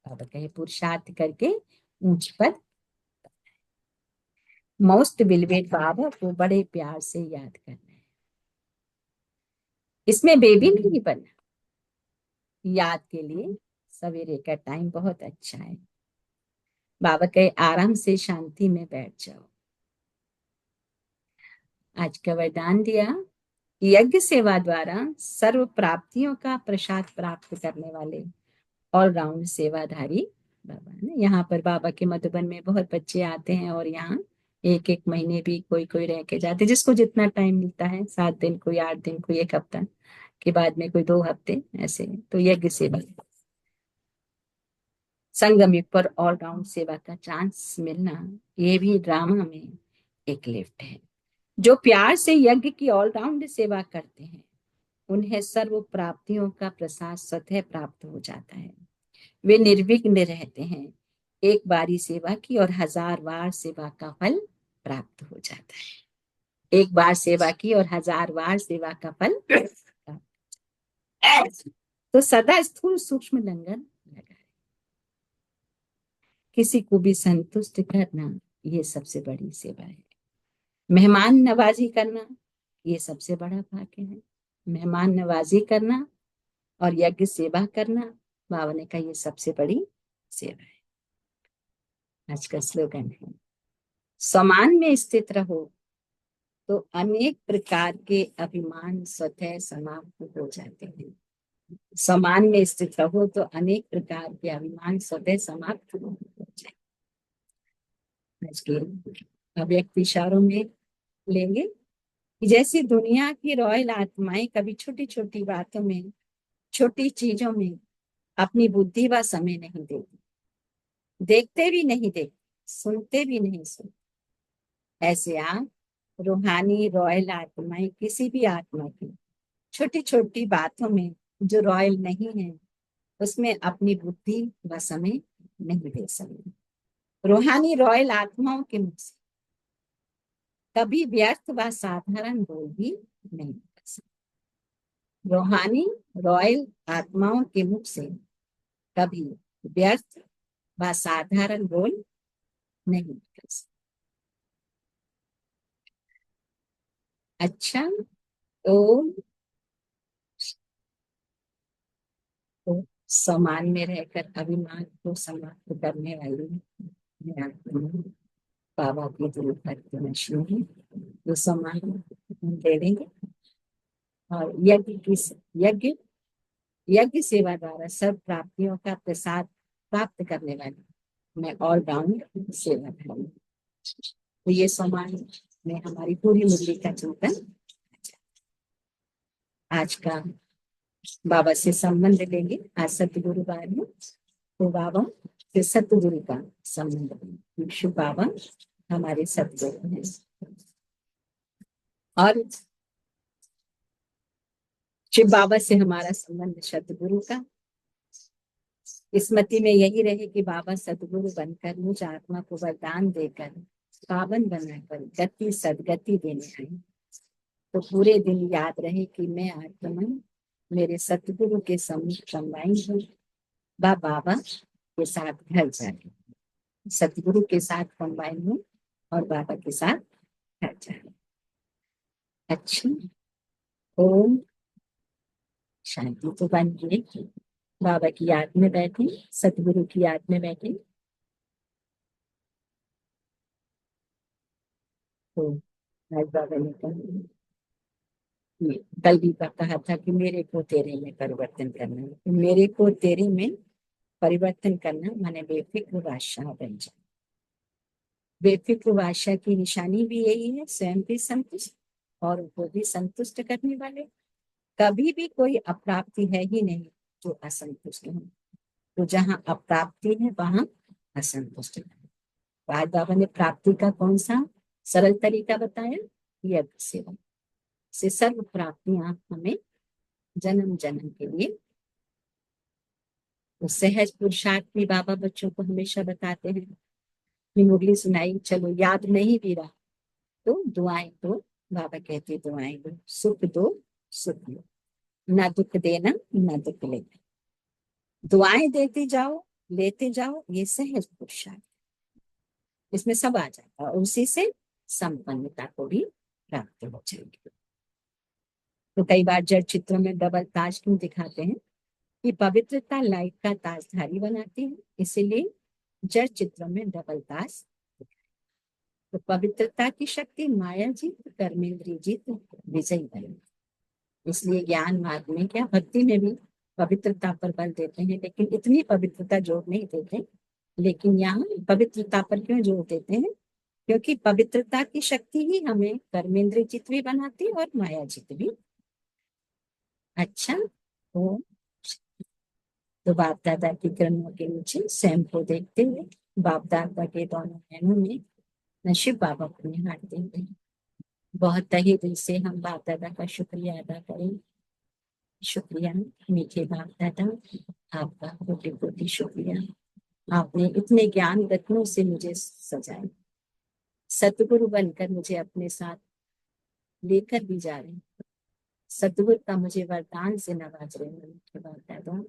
बाबा कहे पुरुषार्थ करके ऊंच पद। मोस्ट बिलवेड बाबा को बड़े प्यार से याद करना है, इसमें बेबी नहीं बनना। याद के लिए सवेरे का टाइम बहुत अच्छा है। बाबा कहे आराम से शांति में बैठ जाओ। आज का वरदान दिया, यज्ञ सेवा द्वारा सर्व प्राप्तियों का प्रसाद प्राप्त करने वाले ऑलराउंड सेवाधारी बाबा ने। यहाँ पर बाबा के मधुबन में बहुत बच्चे आते हैं और यहाँ एक एक महीने भी कोई कोई रह के जाते, जिसको जितना टाइम मिलता है, 7 दिन, कोई 8 दिन, कोई 1 हफ्ता के बाद में कोई 2 हफ्ते ऐसे। तो यज्ञ सेवा संगम युग पर ऑलराउंड सेवा का चांस मिलना, ये भी ड्रामा में एक लिफ्ट है। जो प्यार से यज्ञ की ऑलराउंड सेवा करते हैं उन्हें सर्व प्राप्तियों का प्रसाद स्वतः प्राप्त हो जाता है। वे निर्विघ्न रहते हैं, एक बारी सेवा की और 1000 बार सेवा का फल प्राप्त हो जाता है। एक बार सेवा की और 1000 बार सेवा का फल तो सदा स्थूल सूक्ष्म लंगर लगा, किसी को भी संतुष्ट करना ये सबसे बड़ी सेवा है। मेहमान नवाजी करना ये सबसे बड़ा भाग्य है। मेहमान नवाजी करना और यज्ञ सेवा करना, बाबा ने कहा ये सबसे बड़ी सेवा है। आज का स्लोगन है, समान में स्थित रहो तो अनेक प्रकार के अभिमान स्वतः समाप्त हो जाते हैं। समान में स्थित रहो तो अनेक प्रकार के अभिमान स्वतः समाप्त हो जाए। आज के अव्यक्त इशारों में लेंगे, जैसे दुनिया की रॉयल आत्माएं कभी छोटी छोटी बातों में, छोटी चीजों में अपनी बुद्धि व समय नहीं देती, देखते भी नहीं देखते, सुनते भी नहीं सुनते, ऐसे आप रूहानी रॉयल आत्माएं किसी भी आत्मा की छोटी छोटी बातों में जो रॉयल नहीं है उसमें अपनी बुद्धि व समय नहीं दे सकते। रूहानी रॉयल आत्माओं के मुख से कभी व्यर्थ व साधारण बोल भी नहीं कर सकते। रूहानी रॉयल आत्माओं के मुख से कभी व्यर्थ व साधारण बोल नहीं कर सकते। अच्छा, तो समान में रहकर अभिमान को समाप्त करने वाली बाबा की दिल भक्ति मशीन है, जो समान दे देंगे। और यज्ञ यज्ञ सेवा द्वारा सब प्राप्तियों का प्रसाद प्राप्त करने वाली मैं ऑलराउंड सेवा करूंगी। तो ये समान में हमारी पूरी मुरली का चिंतन आज का बाबा से संबंध लेंगे। आज सतगुरुवार है तो बाबा से सतगुरु का संबंध लेंगे। शिव बाबा हमारे सतगुरु हैं और शिव बाबा से हमारा संबंध सतगुरु का, स्मृति में यही रहे कि बाबा सतगुरु बनकर मुझ आत्मा को वरदान देकर पावन बनाकर गति सदगति देने आए। तो पूरे दिन याद रहे कि मैं आत्मा मेरे सतगुरु के सम्मुख कंबाइन हूँ, बाबा के साथ घर जाए, सतगुरु के साथ कंबाइन हूँ और बाबा के साथ घर जाए। अच्छा, ओम शांति तो बन गई। बाबा की याद में बैठे, सतगुरु की याद में बैठे। तो आज बाबा ने कहा, कल भी कहा था कि मेरे को तेरे में परिवर्तन करना है। तो मेरे को तेरे में परिवर्तन करना माने बेफिक्र बादशाह बन जाए। बेफिक्र बादशाह की निशानी भी यही है, स्वयं भी संतुष्ट और उनको भी संतुष्ट करने वाले। कभी भी कोई अप्राप्ति है ही नहीं जो असंतुष्ट हो। तो जहाँ अप्राप्ति है वहां असंतुष्ट है। आज बाबा ने प्राप्ति का कौन सा सरल तरीका बताया, यज्ञ सेवा से सर्व प्राप्तियां हमें जन्म जन्म के लिए। तो सहज पुरुषार्थ भी बाबा बच्चों को हमेशा बताते हैं। मुरली सुनाई, चलो याद नहीं भी रहा तो दुआएं दो, बाबा कहते दुआएं दो, सुख दो सुख लो, ना दुख देना ना दुख लेना। दुआएं देते जाओ लेते जाओ, ये सहज पुरुषार्थ, इसमें सब आ जाता है और उसी से संपन्नता को भी प्राप्त हो जाएगी। तो कई बार जड़ चित्रों में डबल ताज क्यों दिखाते हैं कि पवित्रता लाइट का ताजधारी बनाती है, इसीलिए जड़ चित्रों में डबल ताज। तो पवित्रता की शक्ति माया जीत कर्मेंद्रिय जीत विजयी बने। इसलिए ज्ञान मार्ग में क्या भक्ति में भी पवित्रता पर बल देते हैं, लेकिन इतनी पवित्रता जोर नहीं देते। लेकिन यहाँ पवित्रता पर क्यों जोर देते हैं, क्योंकि पवित्रता की शक्ति ही हमें कर्मेंद्रिय चित्त भी बनाती और माया चित्त भी। अच्छा, तो बाप दादा की किरणों के नीचे स्वयं को देखते हुए बाप दादा के दोनों नैनों में नशीब बाबा को निहारते हुए बहुत तहे दिल से हम बाप दादा का शुक्रिया अदा करें। शुक्रिया मीठे बाप दादा, आपका कोटि कोटि शुक्रिया। आपने इतने ज्ञान रत्नों से मुझे सजाया, सतगुरु बनकर मुझे अपने साथ लेकर भी जा रहे हैं। सतगुरु का मुझे वरदान से नवाज रहे हैं मीठे बाप दादा।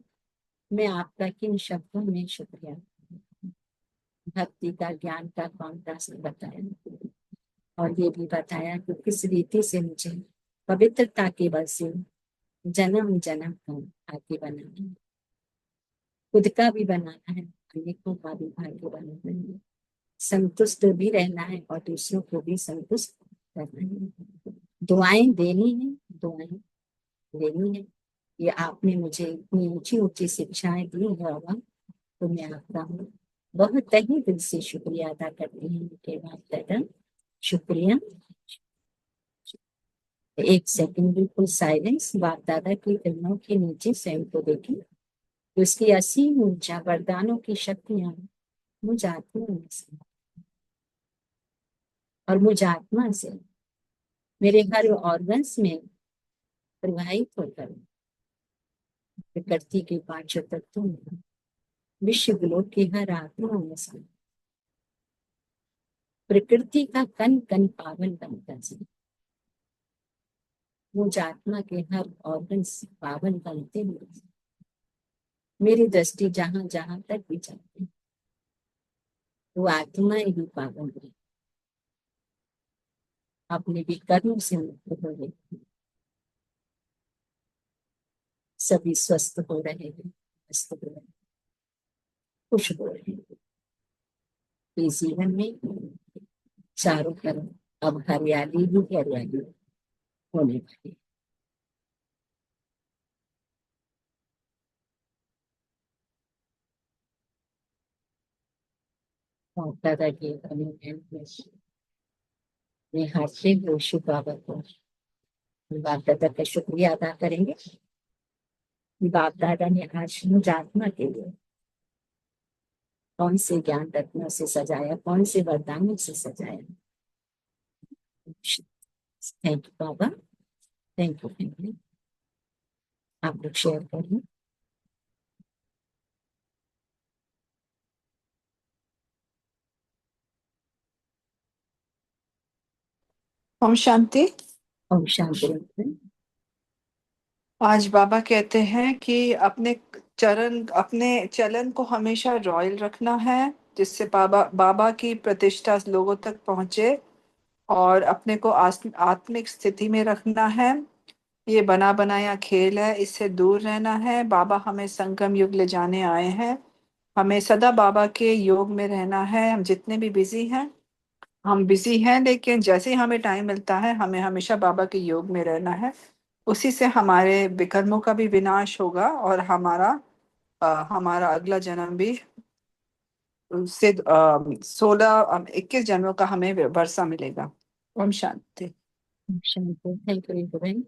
मैं आपका किन शब्दों में शुक्रिया। भक्ति का ज्ञान का कॉन्ट्रास्ट बताया और ये भी बताया कि किस रीति से मुझे पवित्रता के बल से जन्म जन्म का भाग्य बनाना है, खुद का भी बनाना है, अनेकों का भी भाग्य बनाना है, संतुष्ट भी रहना है और दूसरों को भी संतुष्ट करना है। दुआएं देनी है, दुआएं लेनी है। ये आपने मुझे इतनी ऊंची ऊंची शिक्षाएं दी है बाबा, तो मैं आपका बहुत तहे दिल से शुक्रिया अदा करती हूँ के बाद दादा। शुक्रिया। एक सेकंड बिल्कुल साइलेंस। बाप दादा की किरणों के नीचे स्वयं को देखें, तो उसकी असीम ऊर्जा वरदानों की शक्तियां मुझ आत्मा में से और मुझ आत्मा से मेरे हर ऑर्गन्स में प्रवाहित होकर प्रकृति के पांचों तत्वों में विश्व ग्लोब की हर आत्मा में से प्रकृति का कण कण पावन बनकर से मुझ आत्मा के हर ऑर्गन पावन बनते हुए मेरी दृष्टि जहां जहां तक भी जाती वो आत्मा ही पावन है, अपने भी कर्म से मुक्त हो गई। सभी स्वस्थ हो रहे हैं, मस्त हो रहे हैं, खुश हो रहे हैं। इस जीवन में चारों तरफ अब हरियाली ही हरियाली होने वाली। दादा के हाथ से शिव बाबा को बाप दादा का शुक्रिया अदा करेंगे। बाप दादा ने आज मुझ आत्मा के लिए कौन से ज्ञान रत्नों से सजाया, कौन से वरदानों से सजाया। थैंक यू बाबा, थैंक यू फैमिली। आप लोग शेयर करें। ओम शांति। ओम शांति रखें। आज बाबा कहते हैं कि अपने चलन को हमेशा रॉयल रखना है, जिससे बाबा बाबा की प्रतिष्ठा लोगों तक पहुंचे, और अपने को आत्मिक स्थिति में रखना है। ये बना बनाया खेल है, इससे दूर रहना है। बाबा हमें संगम युग ले जाने आए हैं। हमें सदा बाबा के योग में रहना है। हम जितने भी बिजी हैं, लेकिन जैसे ही हमें टाइम मिलता है, हमें हमेशा बाबा के योग में रहना है। उसी से हमारे विकर्मों का भी विनाश होगा, और हमारा अगला जन्म भी उससे 21 जन्मों का हमें वर्षा मिलेगा। ओम शांति। ओम शांति। थैंक यू रिंकू बहन।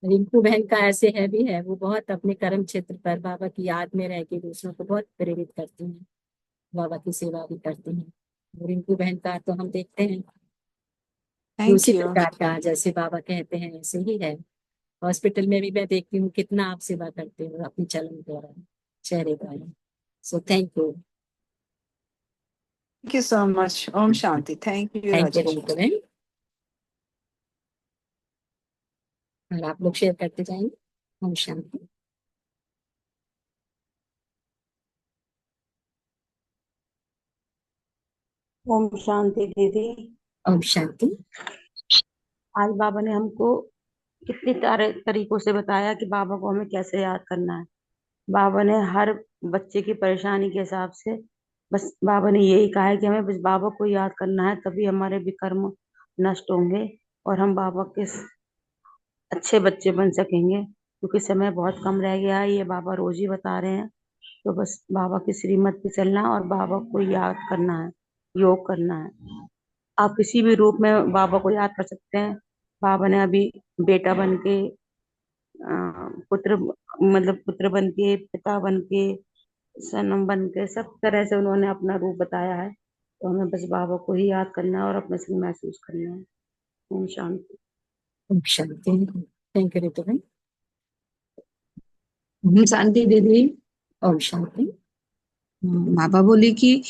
रिंकू बहन का ऐसे है भी है, वो बहुत अपने कर्म क्षेत्र पर बाबा की याद में रह के दूसरों को बहुत प्रेरित करती हैं, बाबा की सेवा भी करती हैं। रिंकू बहन का तो हम देखते हैं कि थैंक उसी यू। प्रकार का जैसे बाबा कहते हैं ऐसे ही है। हॉस्पिटल में भी मैं देखती हूँ कितना आप सेवा करते हो अपनी चलन द्वारा, चेहरे द्वारा। So thank you. Thank you so much. Om Shanti. Thank you thank you Rajesh. Rinku बहन। और आप लोग शेयर करते जाएंगे। ओम शांति। ओम शांति दीदी। ओम शांति। आज बाबा ने हमको कितनी सारे तरीकों से बताया कि बाबा को हमें कैसे याद करना है। बाबा ने हर बच्चे की परेशानी के हिसाब से बस बाबा ने यही कहा है कि हमें बस बाबा को याद करना है, तभी हमारे विकर्म नष्ट होंगे और हम बाबा के अच्छे बच्चे बन सकेंगे, क्योंकि समय बहुत कम रह गया है। ये बाबा रोज ही बता रहे हैं। तो बस बाबा की श्रीमत पे चलना और बाबा को याद करना है, योग करना है। आप किसी भी रूप में बाबा को याद कर सकते हैं। बाबा ने अभी बेटा बन के पुत्र मतलब पुत्र बन के, पिता बन के, सनम बन के, सब तरह से उन्होंने अपना रूप बताया है। तो हमें बस बाबा को ही याद करना है और अपने से महसूस करना है। ओम शांति। ओम शांति। थैंक यू रिंकू बहन। ओम शांति दीदी। ओम शांति। बाबा बोले कि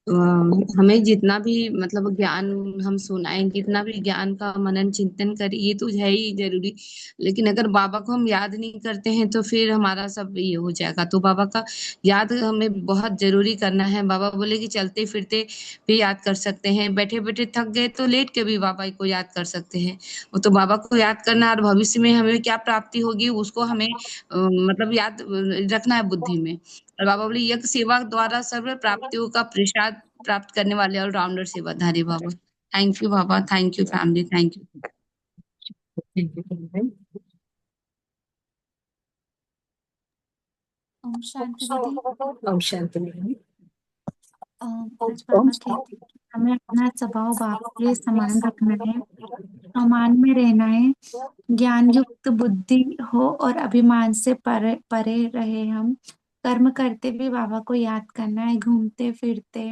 हमें जितना भी मतलब ज्ञान हम सुनाएं, जितना भी ज्ञान का मनन चिंतन करें, ये तो है ही जरूरी। लेकिन अगर बाबा को हम याद नहीं करते हैं तो फिर हमारा सब ये हो जाएगा। तो बाबा का याद हमें बहुत जरूरी करना है। बाबा बोले कि चलते फिरते भी याद कर सकते हैं, बैठे बैठे थक गए तो लेट के भी बाबा को याद कर सकते हैं। वो तो बाबा को याद करना और भविष्य में हमें क्या प्राप्ति होगी उसको हमें मतलब याद रखना है बुद्धि में। और बाबा बोले यज्ञ सेवा द्वारा सर्व प्राप्तियों का प्रसाद प्राप्त करने वाले ऑलराउंडर सेवाधारी बाबा। थैंक यू बाबा, thank you family, thank you. Thank you बहन। ओम शांति दीदी। ओम शांति बहन। आज बाबा कहते हैं कि हमें अपना स्वभाव बाबा के समान रखना है, अमान में रहना है, ज्ञान युक्त बुद्धि हो और अभिमान से परे परे रहे। हम कर्म करते भी बाबा को याद करना है, घूमते फिरते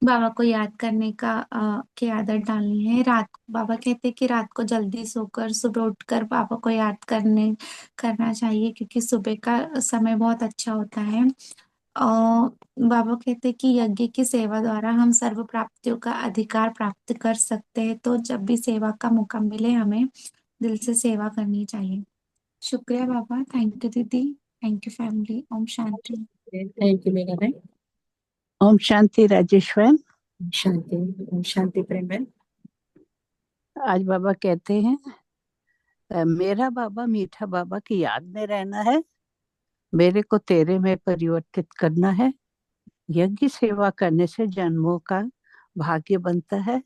बाबा को याद करने की आदत डालनी है। बाबा कहते हैं कि रात को जल्दी सोकर सुबह उठकर बाबा को याद करना चाहिए, क्योंकि सुबह का समय बहुत अच्छा होता है। और बाबा कहते हैं कि यज्ञ की सेवा द्वारा हम सर्व प्राप्तियों का अधिकार प्राप्त कर सकते हैं। तो जब भी सेवा का मौका मिले हमें दिल से सेवा करनी चाहिए। शुक्रिया बाबा। थैंक यू दीदी। Thank you family. Om Shanti. Thank you मेरा बहन। ओम शांति राजेश्वर। ओम शांति। ओम शांति प्रेम बहन। आज बाबा कहते हैं मेरा बाबा मीठा बाबा की याद में रहना है, मेरे को तेरे में परिवर्तित करना है। यज्ञ सेवा करने से जन्मों का भाग्य बनता है।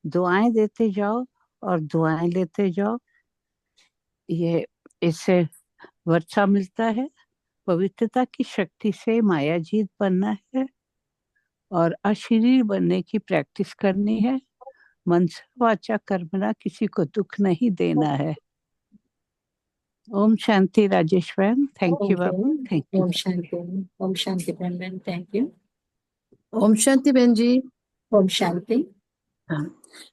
दुआएं देते जाओ और दुआएं लेते जाओ, ये इससे वर्षा मिलता है। पवित्रता की शक्ति से माया जीत बनना है और अशरीर बनने की प्रैक्टिस करनी है। मन से वाचा कर्मणा किसी को दुख नहीं देना है। ओम शांति राजेश्वर। थैंक यू बाबा, थैंक यू। ओम शांति। ओम शांति प्रेम बहन। Thank you. ओम शांति बहन जी। ओम शांति।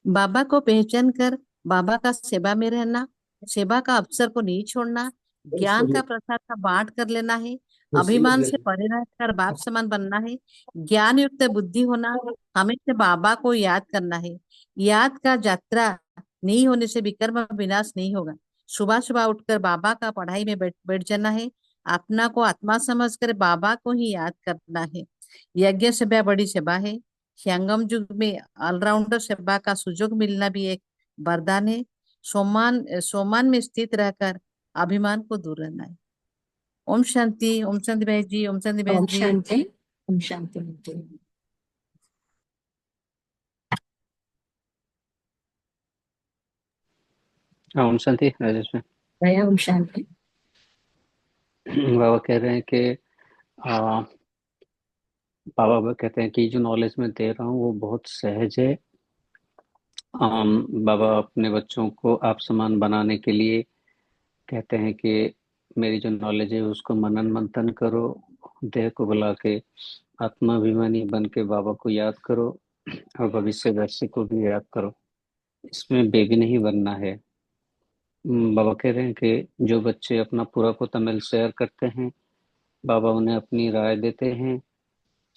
बाबा को पहचान कर बाबा का सेवा में रहना, सेवा का अवसर को नहीं छोड़ना, ज्ञान का प्रसाद का बांट कर लेना है, अभिमान से परे रहकर बाप समान बनना है, ज्ञान युक्त बुद्धि होना, हमेशा बाबा को याद करना है। याद का यात्रा नहीं होने से विकर्म विनाश नहीं होगा। सुबह सुबह उठकर बाबा का पढ़ाई में बैठ बैठ जाना है। अपना को आत्मा समझकर बाबा को ही याद करना है। यज्ञ सेवा बड़ी सेवा है। संगम युग में ऑलराउंडर सेवा का सुजोग मिलना भी एक वरदान है। सोमान सोमान में स्थित रहकर अभिमान को दूर रहना है। ओम शांति, ओम शांति बहन जी, ओम शांति बहन ओम जी। शांति, ओम शांति मिलती है। ओम शांति राजेश में। भैया ओम शांति। बाबा कह रहे हैं कि आ, बाबा कहते हैं कि जो नॉलेज मैं दे रहा हूँ वो बहुत सहज है। बाबा अपने बच्चों को आप समान बनाने के लिए कहते हैं कि मेरी जो नॉलेज है उसको मनन मंथन करो, देह को बुला के आत्माभिमानी बन के बाबा को याद करो और भविष्य दर्शी को भी याद करो। इसमें बेबी नहीं बनना है। बाबा कह रहे हैं कि जो बच्चे अपना पूरा को तमिल शेयर करते हैं, बाबा उन्हें अपनी राय देते हैं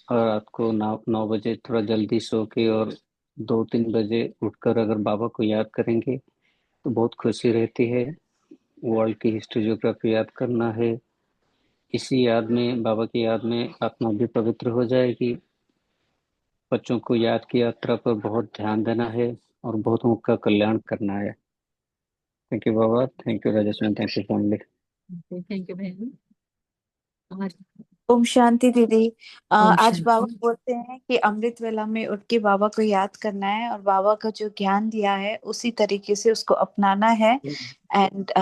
और रात को 9 बजे थोड़ा जल्दी सो के और 2-3 बजे उठकर अगर बाबा को याद करेंगे तो बहुत खुशी रहती है। वर्ल्ड की हिस्ट्री ज्योग्राफी याद करना है। इसी याद में, बाबा की याद में आत्मा भी पवित्र हो जाएगी। बच्चों को याद की यात्रा पर बहुत ध्यान देना है और बहुतों का कल्याण करना है। थैंक यू बाबा, thank you Rajesh, thank you family. Thank you बहन। और ओम शांति दीदी। ओम आज बाबा शांति। बोलते हैं कि अमृत वेला में उठ के बाबा को याद करना है और बाबा का जो ज्ञान दिया है उसी तरीके से उसको अपनाना है। एंड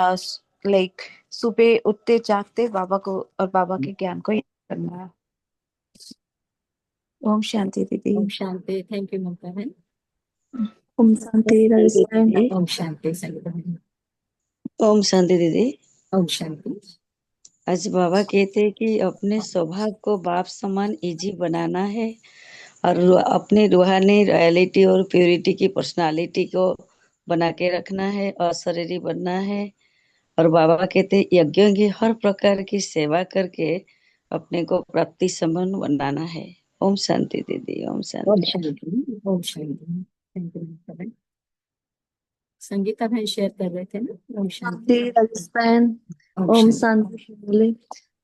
लाइक सुबह उठते जागते बाबा को और बाबा के ज्ञान को याद करना है। ओम शांति दीदी। ओम शांति। थैंक यू ममता बहन। ओम शांति राजस्थान। ओम शांति संगीता बहन। ओम शांति दीदी। ओम शांति। आज बाबा कहते हैं कि अपने स्वभाव को बाप समान इजी बनाना है और अपने रूहानी रॉयलिटी और प्योरिटी की पर्सनालिटी को बना के रखना है और शरीरी बनना है। और बाबा कहते हैं यज्ञों की हर प्रकार की सेवा करके अपने को प्राप्ति संपन्न बनाना है। ओम शांति दीदी। ओम ओम शांति। शांति। ओम शांति। थैंक यू ममता बहन। संगीता बहन शेयर कर रहे थे ना। ओम शांति। राजस्थान। ओम ओम शांति। शांति फैमिली।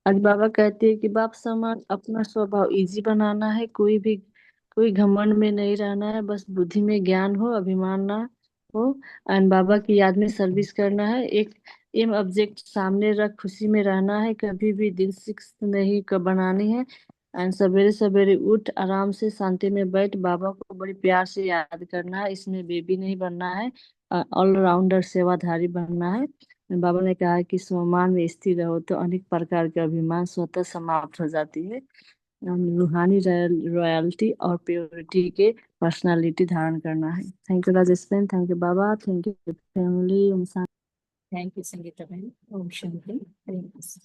आज बाबा कहते हैं कि बाप समान अपना स्वभाव इजी बनाना है। कोई घमंड में नहीं रहना है, बस बुद्धि में ज्ञान हो, अभिमान ना हो। एंड बाबा की याद में सर्विस करना है। एक एम ऑब्जेक्ट सामने रख खुशी में रहना है, कभी भी दिल सिक्स नहीं बनानी है। एंड सवेरे सवेरे उठ आराम से शांति में बैठ बाबा को बड़ी प्यार से याद करना है। इसमें बेबी नहीं बनना है, ऑलराउंडर सेवाधारी बनना है। बाबा ने कहा कि स्वमान में स्थिर रहो तो अनेक प्रकार के अभिमान स्वतः समाप्त हो जाती है। रूहानी रॉयल्टी और प्योरिटी के पर्सनालिटी धारण करना है। Thank you Rajesh, thank you बाबा, thank you family. Thank you Sangeeta बहन। ओम शांति। हरे कृष्ण।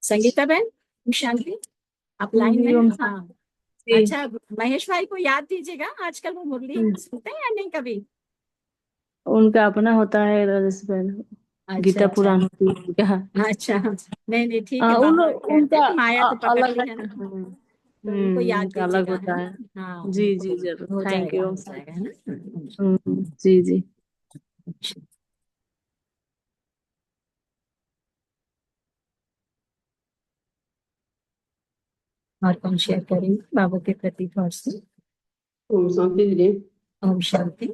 संगीता बहन ओम शांति। आप लाइन में हैं? हाँ अच्छा, महेश भाई को याद दीजिएगा। आजकल वो मुरली सुनते हैं या नहीं कभी? उनका अपना होता है राजेश बहन, गीता अच्छा पुराण होती है उनका। अच्छा। नहीं नहीं ठीक है। बाबा कहते हैं उनका कि माया तो पकड़ अलग ली है ना, तो उनको याद उनका अलग दीजिएगा, होता है है। ना? हाँ जी उनको जी जरूर, हो थैंक जाएगा, यू। हो जाएगा, है ना? जी जी। और कौन शेयर करेंगे बाबा के प्रति थॉट्स? ओम शांति दीदी। ओम शांति।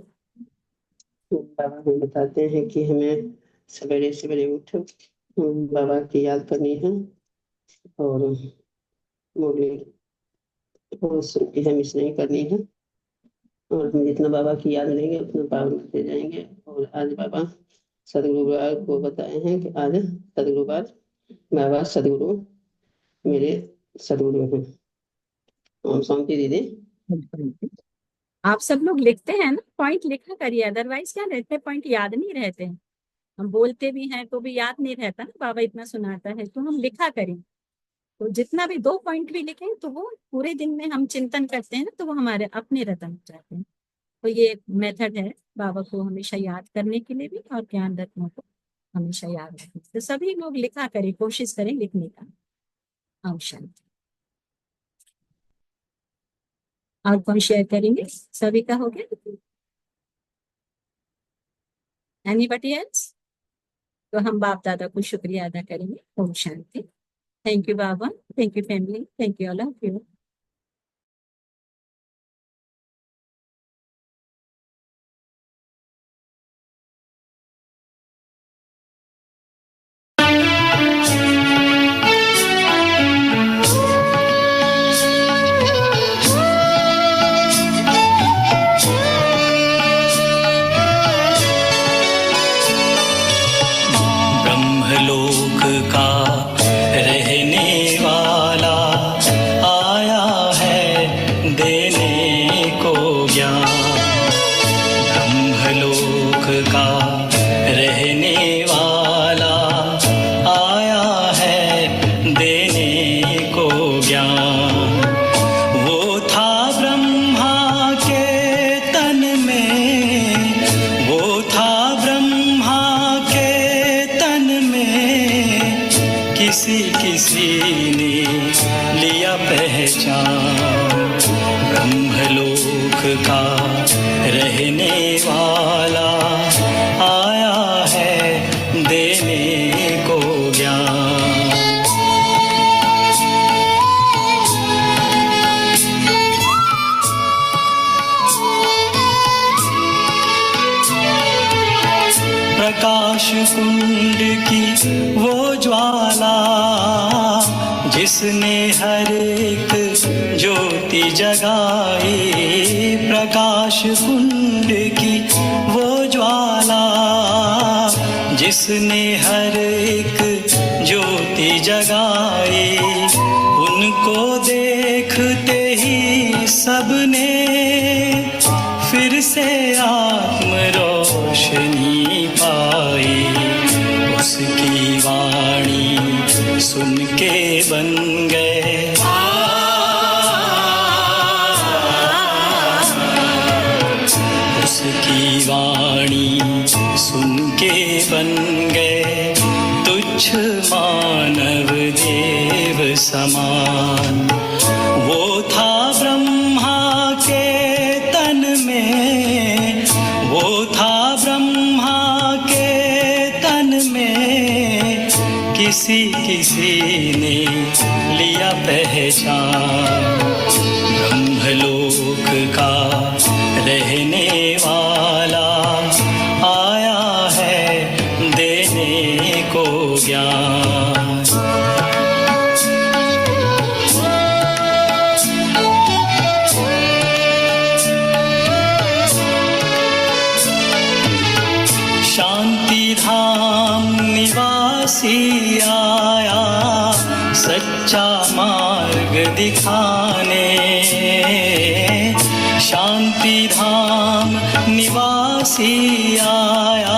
बाबा हम बताते हैं कि हमें सवेरे सवेरे उठ बाबा की याद करनी है और मुरली मिस नहीं करनी है। और हम जितना बाबा की याद लेंगे उतना पावन होते जाएंगे। और आज बाबा सदगुरुवार को बताए हैं कि आज सदगुरुवार, बाबा सदगुरु मेरे सदगुरु हैं। ओम शांति दीदी। आप सब लोग लिखते हैं ना, पॉइंट लिखा करिए, अदरवाइज क्या रहते पॉइंट याद नहीं रहते हैं। हम बोलते भी हैं तो भी याद नहीं रहता ना, बाबा इतना सुनाता है तो हम लिखा करें। तो जितना भी 2 पॉइंट भी लिखें तो वो पूरे दिन में हम चिंतन करते हैं ना, तो वो हमारे अपने रतन हो जाते हैं। तो ये मेथड है बाबा को हमेशा याद करने के लिए भी और ज्ञान रत्नों को हमेशा याद रखने। तो सभी लोग लिखा करें, कोशिश करें लिखने का। ओम शांति। और कौन शेयर करेंगे? सभी का हो गया? Anybody else? तो हम बाप दादा को शुक्रिया अदा करेंगे। ओम शांति। थैंक यू बाबा, thank you family, thank you all of you. Brahmalok का रहने वाला आया है देने को ज्ञान। ब्रह्मलोक का रहने वाला आया है देने को ज्ञान। वो था ब्रह्मा के तन में, वो था ब्रह्मा के तन में, किसी किसी ने लिया पहचान। ब्रह्मलोक का रहने वाला आया है देने को ज्ञान। प्रकाश कुंड की वो ज्वाला जिसने हर एक ज्योति जगाई। प्रकाश कुंड की वो ज्वाला जिसने हर एक ज्योति जगाई। उनको देखते ही सबने फिर से आत्म रोशनी पाई। उसकी वाणी सुन के बन गए उसकी वाणी सुन के बन गए तुच्छ मानव देव समान। वो था ब्रह्मा के तन में, वो था ब्रह्मा के तन में, किसी किसी ने लिया पहचान। ब्रह्मलोक का रहने वाला आया है देने को ज्ञान। शांति धाम निवासी आया सच्चा मार्ग दिखाने। शांति धाम निवासी आया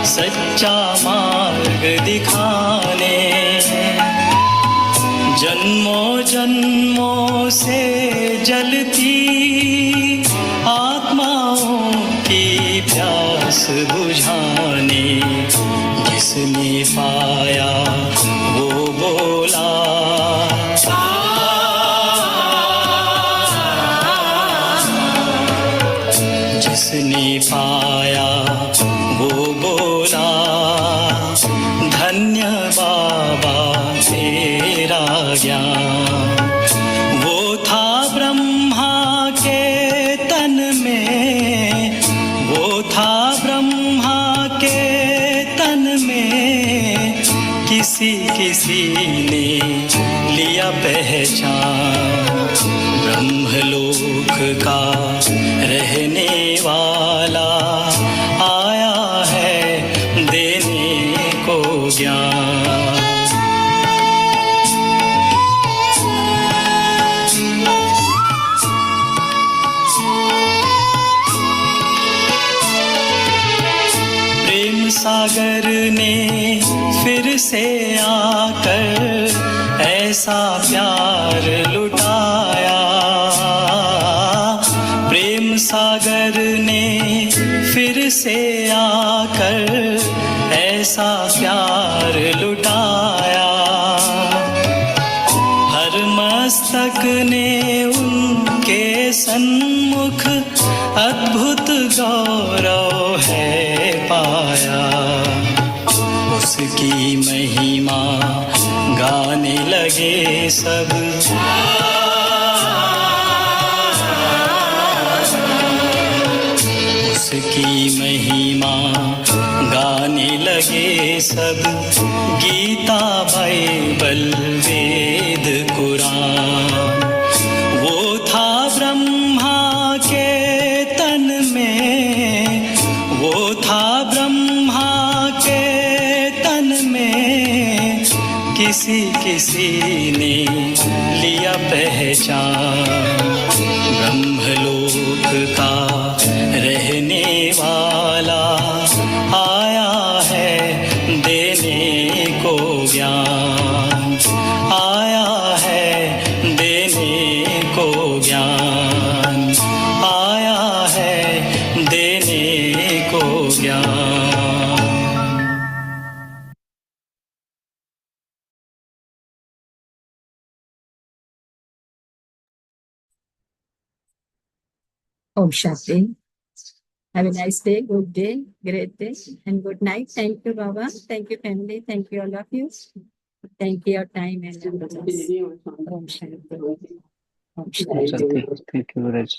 सच्चा मार्ग दिखाने। जन्मों जन्मों से जलती आत्माओं की प्यास बुझाने। जिसने पाया वो बोला जिसने पाया वो बोला धन्य बाबा तेरा ज्ञान। वो था ब्रह्मा के तन में, वो था ब्रह्मा के तन में, किसी किसी ने लिया पहचान। ब्रह्मलोक का रहने वाला आया है देने को ज्ञान। प्रेम सागर ने फिर से आकर ऐसा प्यार लुटाया। प्रेम सागर ने फिर से आकर ऐसा प्यार लुटाया, हर मस्तक ने उनके सन्मुख अद्भुत गौरव है पाया। उसकी महिमा गाने लगे सब, उसकी महिमा गाने लगे सब, गीता बाइबल वेद कुरान। वो था ब्रह्मा के तन में, वो था ब्रह्मा के तन में, किसी किसी ने लिया पहचान। ब्रह्मलोक का रहने वाला आया है देने को ज्ञान, आया है देने को ज्ञान, आया है देने को ज्ञान। Om Shanti. Have a nice day, good day, great day, and good night. Thank you, Baba. Thank you, family. Thank you, all of you. Thank you, your time and attendance. Om Shanti. Om Shanti. Thank you, Raj.